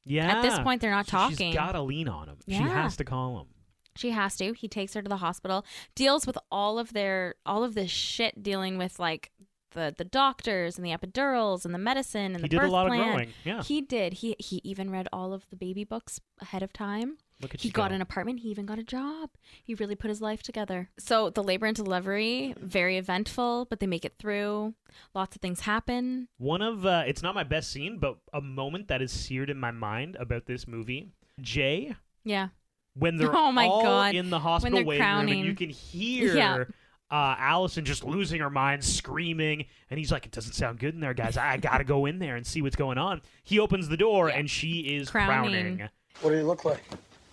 Yeah. At this point, they're not talking. She's got to lean on him. Yeah. She has to call him. She has to. He takes her to the hospital, deals with all of this shit, dealing with the doctors and the epidurals and the medicine and the birth plan. He did a lot of growing. Yeah. He did. He even read all of the baby books ahead of time. Look at he you got go. an apartment. He even got a job. He really put his life together. So the labor and delivery, very eventful, but they make it through. Lots of things happen. One of, it's not my best scene, but a moment that is seared in my mind about this movie. Jay. Yeah. When they're Oh my all God. in the hospital When they're waiting room crowning. and you can hear Yeah. Allison just losing her mind, screaming, and he's like, it doesn't sound good in there, guys. I got to go in there and see what's going on. He opens the door and she is crowning. What did he look like?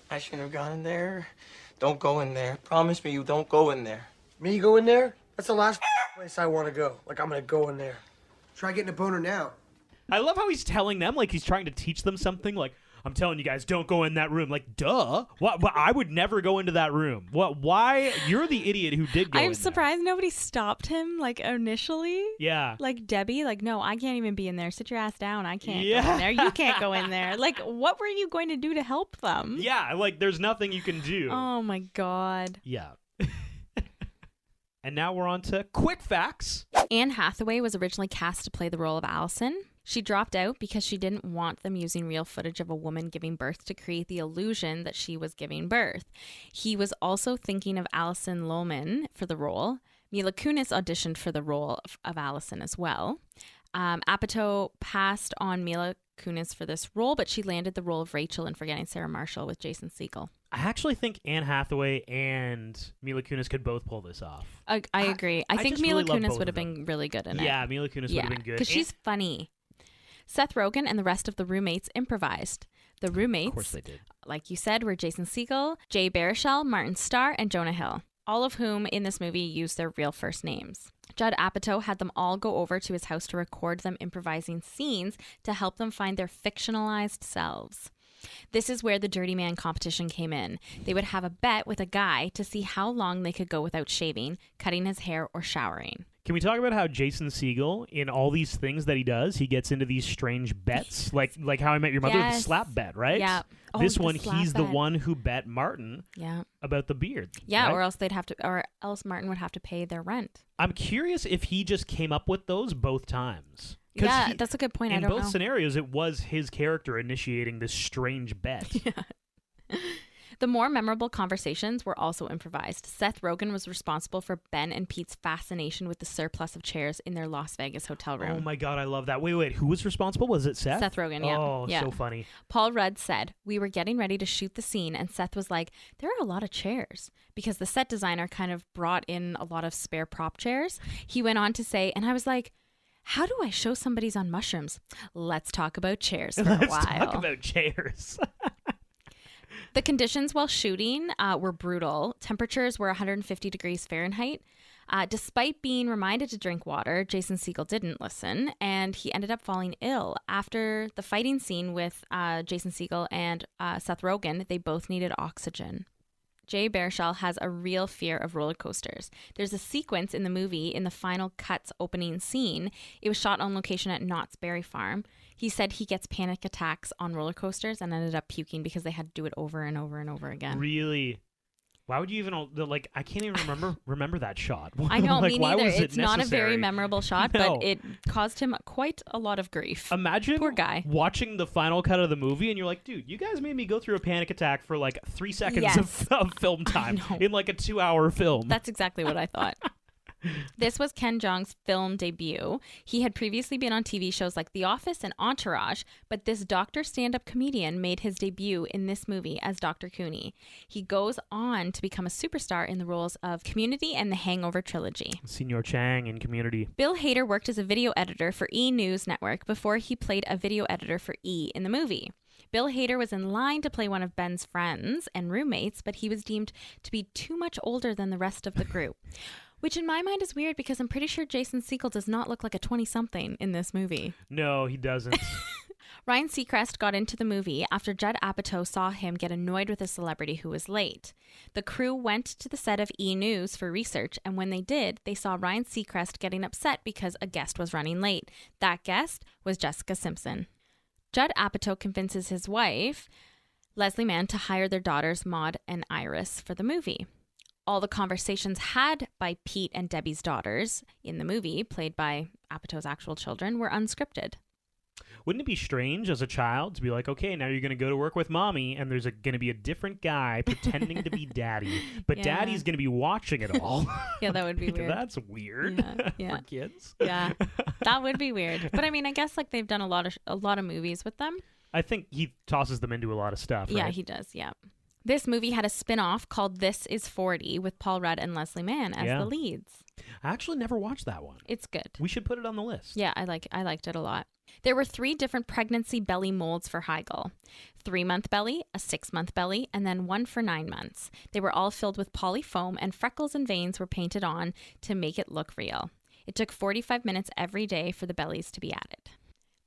I shouldn't have gone in there. Don't go in there. Promise me you don't go in there. Me go in there? That's the last place I want to go. Like, I'm gonna go in there. Try getting a boner now. I love how he's telling them, like he's trying to teach them something. Like, I'm telling you guys, don't go in that room. Like, duh. What? I would never go into that room. What? Why? You're the idiot who did go in I'm surprised nobody stopped him, like, initially. Yeah. Like, Debbie, like, no, I can't even be in there. Sit your ass down. I can't go in there. You can't go in there. Like, what were you going to do to help them? Yeah, like, there's nothing you can do. Oh, my God. Yeah. And now we're on to quick facts. Anne Hathaway was originally cast to play the role of Allison. She dropped out because she didn't want them using real footage of a woman giving birth to create the illusion that she was giving birth. He was also thinking of Alison Lohman for the role. Mila Kunis auditioned for the role of Allison as well. Apatow passed on Mila Kunis for this role, but she landed the role of Rachel in Forgetting Sarah Marshall with Jason Segel. I actually think Anne Hathaway and Mila Kunis could both pull this off. I agree. I think just Mila really love Kunis both would of have been really good in it. Yeah, Mila Kunis would have been good. Because she's funny. Seth Rogen and the rest of the roommates improvised. The roommates, Of course they did. like you said, were Jason Segel, Jay Baruchel, Martin Starr, and Jonah Hill, all of whom in this movie used their real first names. Judd Apatow had them all go over to his house to record them improvising scenes to help them find their fictionalized selves. This is where the Dirty Man competition came in. They would have a bet with a guy to see how long they could go without shaving, cutting his hair, or showering. Can we talk about how Jason Segel, in all these things that he does, he gets into these strange bets, like How I Met Your Mother, the slap bet, right? Yeah. Oh, This the one, slap he's the bet. one who bet Martin Yeah. about the beard. Yeah, right? or else Martin would have to pay their rent. I'm curious if he just came up with those both times. 'Cause Yeah, that's a good point. I In don't both know. scenarios, it was his character initiating this strange bet. The more memorable conversations were also improvised. Seth Rogen was responsible for Ben and Pete's fascination with the surplus of chairs in their Las Vegas hotel room. Oh my God, I love that. Wait, who was responsible? Was it Seth? Seth Rogen, yeah. Oh, Yeah. so funny. Paul Rudd said, "We were getting ready to shoot the scene and Seth was like, there are a lot of chairs," because the set designer kind of brought in a lot of spare prop chairs. He went on to say, and I was like, how do I show somebody's on mushrooms? Let's talk about chairs for a while. Let's talk about chairs. The conditions while shooting were brutal. Temperatures were 150 degrees Fahrenheit. Despite being reminded to drink water, Jason Segel didn't listen, and he ended up falling ill. After the fighting scene with Jason Segel and Seth Rogen, they both needed oxygen. Jay Baruchel has a real fear of roller coasters. There's a sequence in the movie in the final cuts opening scene. It was shot on location at Knott's Berry Farm. He said he gets panic attacks on roller coasters and ended up puking because they had to do it over and over and over again. Really? Why would you even like? I can't even remember that shot. I know, like, me why neither. was it It's not a very necessary? memorable shot, No. but it caused him quite a lot of grief. Imagine Poor guy. watching the final cut of the movie and you're like, dude, you guys made me go through a panic attack for like 3 seconds Yes. of film time in like a 2-hour film. That's exactly what I thought. This was Ken Jeong's film debut. He had previously been on TV shows like The Office and Entourage, but this doctor stand-up comedian made his debut in this movie as Dr. Cooney. He goes on to become a superstar in the roles of Community and the Hangover trilogy. Senor Chang in Community. Bill Hader worked as a video editor for E! News Network before he played a video editor for E! in the movie. Bill Hader was in line to play one of Ben's friends and roommates, but he was deemed to be too much older than the rest of the group. Which in my mind is weird because I'm pretty sure Jason Segel does not look like a 20-something in this movie. No, he doesn't. Ryan Seacrest got into the movie after Judd Apatow saw him get annoyed with a celebrity who was late. The crew went to the set of E! News for research, and when they did, they saw Ryan Seacrest getting upset because a guest was running late. That guest was Jessica Simpson. Judd Apatow convinces his wife, Leslie Mann, to hire their daughters Maud and Iris for the movie. All the conversations had by Pete and Debbie's daughters in the movie, played by Apatow's actual children, were unscripted. Wouldn't it be strange as a child to be like, okay, now you're going to go to work with mommy, and there's going to be a different guy pretending to be daddy, but Yeah. daddy's going to be watching it all. Yeah, that would be weird. That's weird Yeah. for kids. Yeah, that would be weird. But I mean, I guess like they've done a lot of movies with them. I think he tosses them into a lot of stuff. Yeah, right? he does. Yeah. This movie had a spin-off called This Is 40 with Paul Rudd and Leslie Mann as the leads. I actually never watched that one. It's good. We should put it on the list. Yeah, I liked it a lot. There were 3 different pregnancy belly molds for Heigl. 3-month belly, a 6-month belly, and then one for 9 months. They were all filled with poly foam, and freckles and veins were painted on to make it look real. It took 45 minutes every day for the bellies to be added.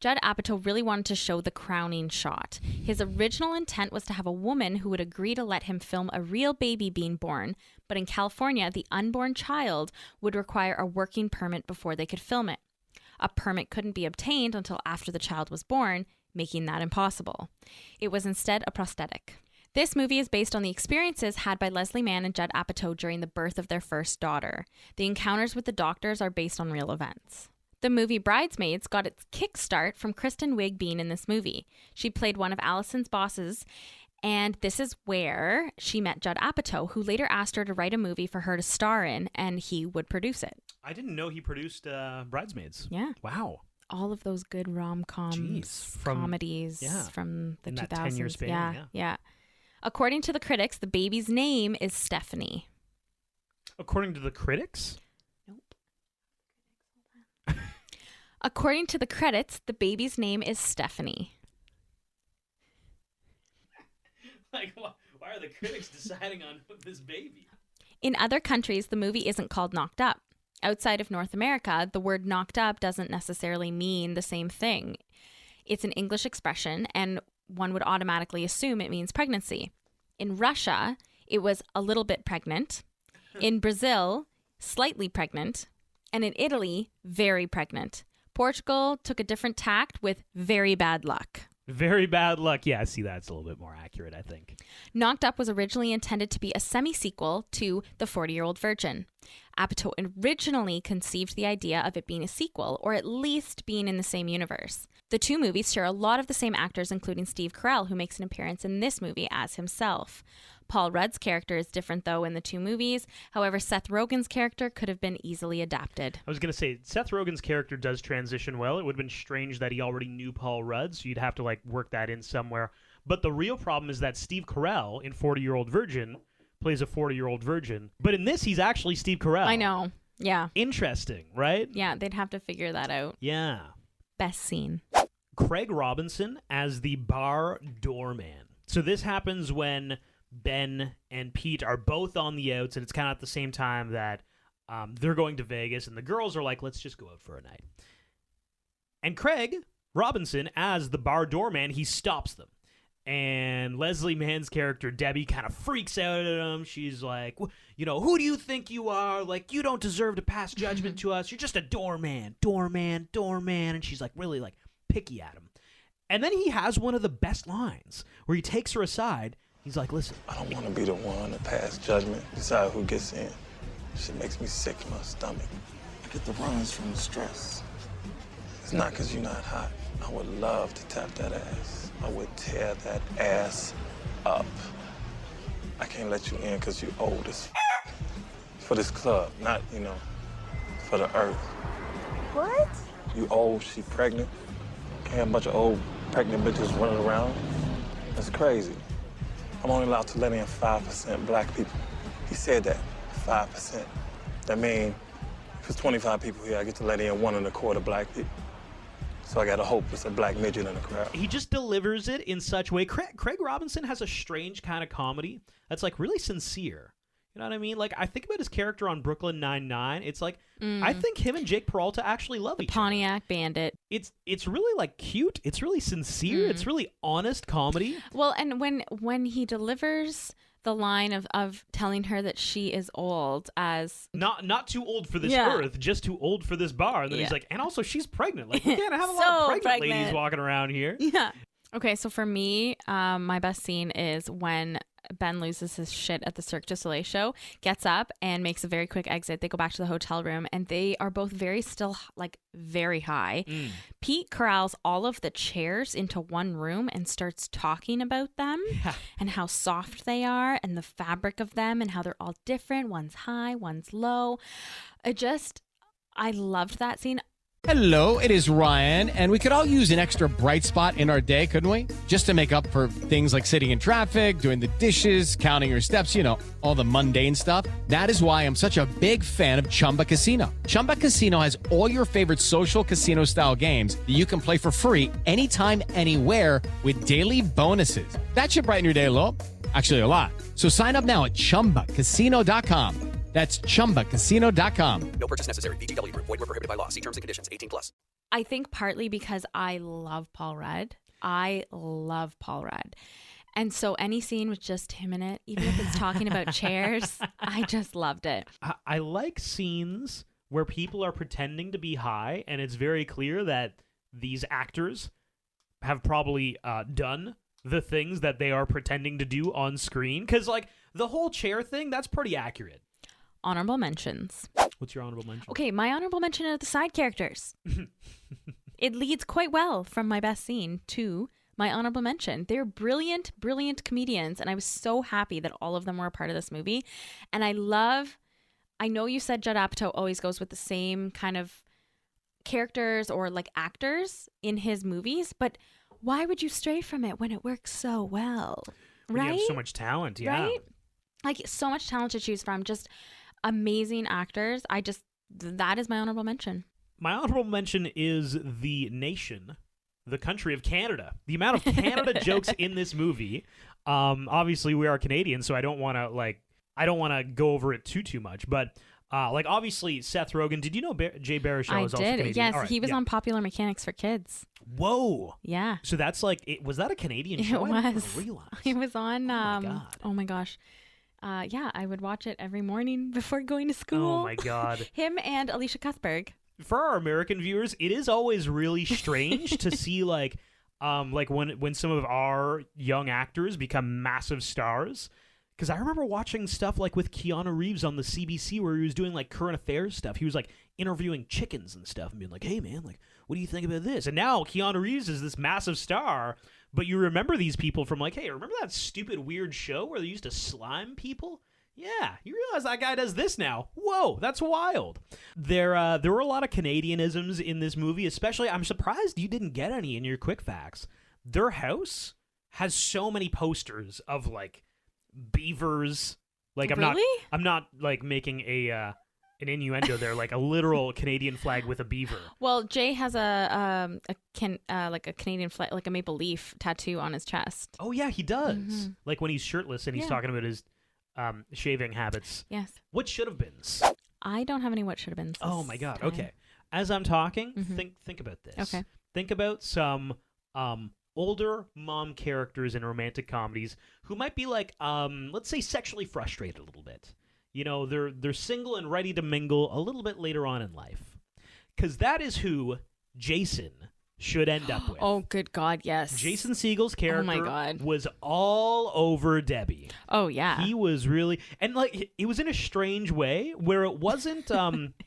Judd Apatow really wanted to show the crowning shot. His original intent was to have a woman who would agree to let him film a real baby being born, but in California, the unborn child would require a working permit before they could film it. A permit couldn't be obtained until after the child was born, making that impossible. It was instead a prosthetic. This movie is based on the experiences had by Leslie Mann and Judd Apatow during the birth of their first daughter. The encounters with the doctors are based on real events. The movie Bridesmaids got its kickstart from Kristen Wiig being in this movie. She played one of Allison's bosses, and this is where she met Judd Apatow, who later asked her to write a movie for her to star in, and he would produce it. I didn't know he produced Bridesmaids. Yeah. Wow. All of those good rom-coms, comedies from the 2000s. That 10-year span. Yeah. According to the critics, the baby's name is Stephanie. According to the critics? According to the credits, the baby's name is Stephanie. Like, why are the critics deciding on this baby? In other countries, the movie isn't called Knocked Up. Outside of North America, the word knocked up doesn't necessarily mean the same thing. It's an English expression, and one would automatically assume it means pregnancy. In Russia, it was a little bit pregnant. In Brazil, slightly pregnant. And in Italy, very pregnant. Portugal took a different tact with very bad luck. Very bad luck. Yeah, I see that's a little bit more accurate, I think. Knocked Up was originally intended to be a semi-sequel to The 40-Year-Old Virgin. Apatow originally conceived the idea of it being a sequel, or at least being in the same universe. The 2 movies share a lot of the same actors, including Steve Carell, who makes an appearance in this movie as himself. Paul Rudd's character is different, though, in the 2 movies. However, Seth Rogen's character could have been easily adapted. I was going to say, Seth Rogen's character does transition well. It would have been strange that he already knew Paul Rudd, so you'd have to work that in somewhere. But the real problem is that Steve Carell in 40-Year-Old Virgin plays a 40-year-old virgin. But in this, he's actually Steve Carell. I know. Yeah. Interesting, right? Yeah, they'd have to figure that out. Yeah. Best scene. Craig Robinson as the bar doorman. So this happens when Ben and Pete are both on the outs, and it's kind of at the same time that they're going to Vegas, and the girls are like, let's just go out for a night. And Craig Robinson, as the bar doorman, he stops them. And Leslie Mann's character, Debbie, kind of freaks out at him. She's like, who do you think you are? Like, you don't deserve to pass judgment to us. You're just a doorman. And she's really picky at him. And then he has one of the best lines where he takes her aside. He's like, listen, I don't want to be the one to pass judgment, decide who gets in. Shit makes me sick to my stomach. I get the runs from the stress. It's not because you're not hot. I would love to tap that ass. I would tear that ass up. I can't let you in because you're old as for this club, not, for the earth. What? You old, she pregnant. Can't have a bunch of old pregnant bitches running around. That's crazy. I'm only allowed to let in 5% black people. He said that, 5%. That means if it's 25 people here, I get to let in 1 1/4 black people. So I gotta hope it's a black midget in the crowd. He just delivers it in such a way. Craig Robinson has a strange kind of comedy that's really sincere. You know what I mean? I think about his character on Brooklyn Nine-Nine. It's I think him and Jake Peralta actually love each other. Pontiac Bandit. It's really cute. It's really sincere. It's really honest comedy. Well, and when he delivers the line of telling her that she is old as not too old for this earth, just too old for this bar, and then he's like, and also she's pregnant. We can't have a lot of pregnant ladies walking around here. Yeah. Okay, so for me, my best scene is when Ben loses his shit at the Cirque du Soleil show, gets up and makes a very quick exit. They go back to the hotel room, and they are both very high. Pete corrals all of the chairs into one room and starts talking about them and how soft they are and the fabric of them and how they're all different. One's high, one's low. I loved that scene. Hello, it is Ryan, and we could all use an extra bright spot in our day, couldn't we? Just to make up for things like sitting in traffic, doing the dishes, counting your steps, all the mundane stuff. That is why I'm such a big fan of Chumba Casino. Chumba Casino has all your favorite social casino-style games that you can play for free anytime, anywhere with daily bonuses. That should brighten your day a little. Actually, a lot. So sign up now at ChumbaCasino.com. That's ChumbaCasino.com. No purchase necessary. VGW Group. Void where prohibited by law. See terms and conditions. 18+. I think partly because I love Paul Rudd. I love Paul Rudd. And so any scene with just him in it, even if it's talking about chairs, I just loved it. I like scenes where people are pretending to be high, and it's very clear that these actors have probably done the things that they are pretending to do on screen. Because, like, the whole chair thing, that's pretty accurate. Honorable mentions. What's your honorable mention? Okay, my honorable mention are the side characters. It leads quite well from my best scene to my honorable mention. They're brilliant, brilliant comedians, and I was so happy that all of them were a part of this movie. And I know you said Judd Apatow always goes with the same kind of characters or like actors in his movies, but why would you stray from it when it works so well? When right? you have so much talent, yeah. Right? Like, so much talent to choose from. Just amazing actors. That is my honorable mention. My honorable mention is the nation, the country of Canada. The amount of Canada jokes in this movie. Obviously, we are Canadian, so I don't want to go over it too much. But obviously, Seth Rogen. Did you know Jay Baruchel is also Canadian? Yes, right, he was on Popular Mechanics for Kids. Whoa. Yeah. So that's was that a Canadian show? It I didn't was. realize. It was on. Oh my God. Oh my gosh. Yeah, I would watch it every morning before going to school. Oh my God. Him and Alicia Cuthberg. For our American viewers, it is always really strange to see like when some of our young actors become massive stars. Because I remember watching stuff like with Keanu Reeves on the CBC where he was doing like current affairs stuff. He was like interviewing chickens and stuff and being like, hey man, like, what do you think about this? And now Keanu Reeves is this massive star, but you remember these people from like, hey, remember that stupid weird show where they used to slime people? Yeah, you realize that guy does this now. Whoa, that's wild. There were a lot of Canadianisms in this movie, especially, I'm surprised you didn't get any in your quick facts. Their house has so many posters of like beavers. Like I'm not like making an innuendo there, like a literal Canadian flag with a beaver. Well, Jay has a Canadian flag, like a maple leaf tattoo on his chest. Oh yeah, he does. Mm-hmm. Like when he's shirtless and he's talking about his shaving habits. Yes. What should have beens? I don't have any what should have beens. Oh my God. Okay. As I'm talking, think about this. Okay. Think about some older mom characters in romantic comedies who might be like, let's say, sexually frustrated a little bit. You know, they're single and ready to mingle a little bit later on in life. Because that is who Jason should end up with. Oh, good God, yes. Jason Segel's character oh my God. was all over Debbie. Oh, yeah. He was really... And, like, it was in a strange way where it wasn't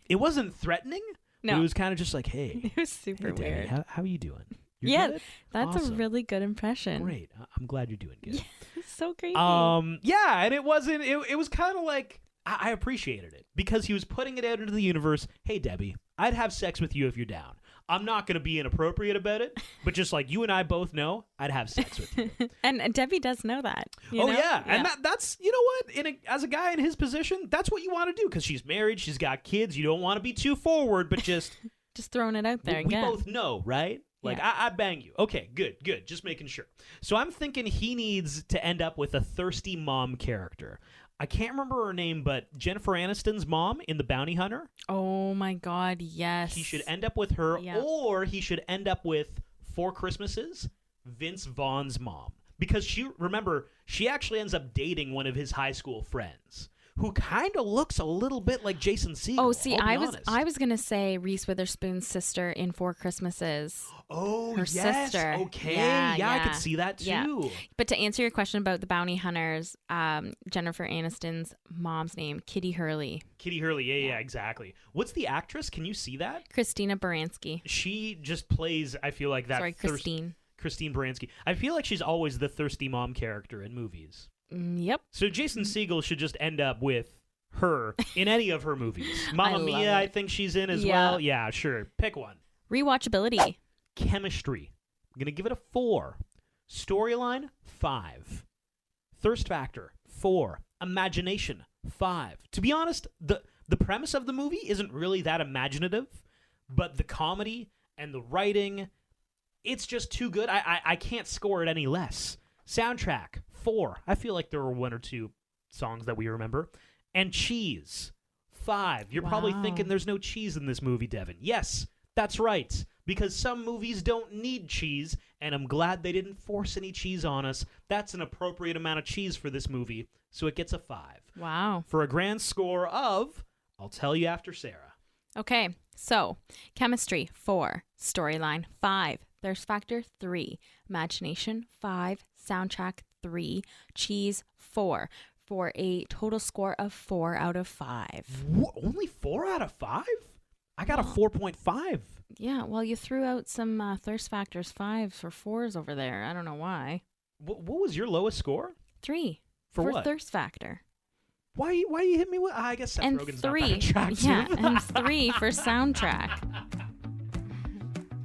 it wasn't threatening. No. It was kind of just like, hey. It was super hey, Debbie, weird. how are you doing? Yeah, good? that's Awesome. a really good impression. Great. I'm glad you're doing good. So crazy. Yeah, and it wasn't... It was kind of like... I appreciated it because he was putting it out into the universe. Hey, Debbie, I'd have sex with you if you're down. I'm not going to be inappropriate about it, but just like you and I both know, I'd have sex with you. And Debbie does know that. You know? Yeah. And that's, you know what, as a guy in his position, that's what you want to do because she's married, she's got kids, you don't want to be too forward, but just... just throwing it out there we again. We both know, right? Like, yeah. I bang you. Okay, good. Just making sure. So I'm thinking he needs to end up with a thirsty mom character. I can't remember her name, but Jennifer Aniston's mom in The Bounty Hunter. Oh my God, yes. He should end up with her, or he should end up with Four Christmases, Vince Vaughn's mom. Because she actually ends up dating one of his high school friends, who kind of looks a little bit like Jason Segel. Oh, see, I was gonna say Reese Witherspoon's sister in Four Christmases. Oh, her sister. Okay, yeah, I could see that too. Yeah. But to answer your question about the bounty hunters, Jennifer Aniston's mom's name, Kitty Hurley. Kitty Hurley, yeah, exactly. What's the actress? Can you see that? Christina Baranski. She just plays. I feel like that. Sorry, Christine. Christine Baranski. I feel like she's always the thirsty mom character in movies. Yep. So Jason Segel should just end up with her in any of her movies. Mamma Mia, I think she's in as well. Yeah, sure. Pick one. Rewatchability. Chemistry. I'm going to give it a 4. Storyline, 5. Thirst factor, 4. Imagination, 5. To be honest, the premise of the movie isn't really that imaginative, but the comedy and the writing, it's just too good. I can't score it any less. Soundtrack, 4. I feel like there were 1 or 2 songs that we remember. And cheese, 5. You're probably thinking there's no cheese in this movie, Devin. Yes, that's right. Because some movies don't need cheese, and I'm glad they didn't force any cheese on us. That's an appropriate amount of cheese for this movie, so it gets a 5. Wow. For a grand score of, I'll tell you after Sarah. Okay, so chemistry, 4. Storyline, 5. Thirst factor, 3. Imagination, 5. Soundtrack, 3. Cheese, 4. For a total score of 4 out of 5. What? Only 4 out of 5? I got a 4.5. Yeah, well, you threw out some thirst factors 5s or 4s over there. I don't know why. What was your lowest score? 3. For what? Thirst factor. Why you hit me with? I guess Seth And Rogen's 3. not that attractive. Yeah, and 3 for soundtrack.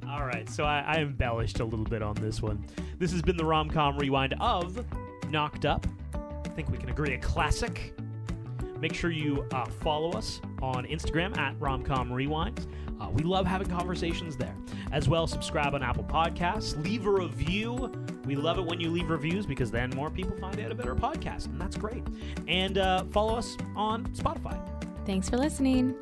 All right, so I embellished a little bit on this one. This has been the Rom-Com Rewind of Knocked Up. I think we can agree a classic. Make sure you follow us on Instagram at Romcom Rewind. We love having conversations there. As well, subscribe on Apple Podcasts. Leave a review. We love it when you leave reviews because then more people find out about our podcast, and that's great. And follow us on Spotify. Thanks for listening.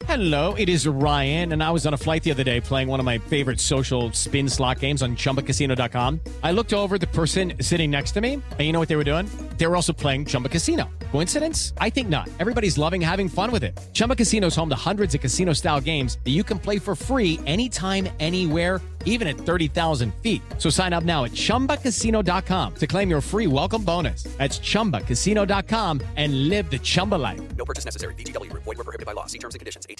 Hello, it is Ryan, and I was on a flight the other day playing one of my favorite social spin slot games on ChumbaCasino.com. I looked over at the person sitting next to me, and you know what they were doing? They were also playing Chumba Casino. Coincidence? I think not. Everybody's loving having fun with it. Chumba Casino is home to hundreds of casino-style games that you can play for free anytime, anywhere, even at 30,000 feet. So sign up now at ChumbaCasino.com to claim your free welcome bonus. That's ChumbaCasino.com and live the Chumba life. No purchase necessary. VGW Group. Void where prohibited by law. See terms and conditions. 18+.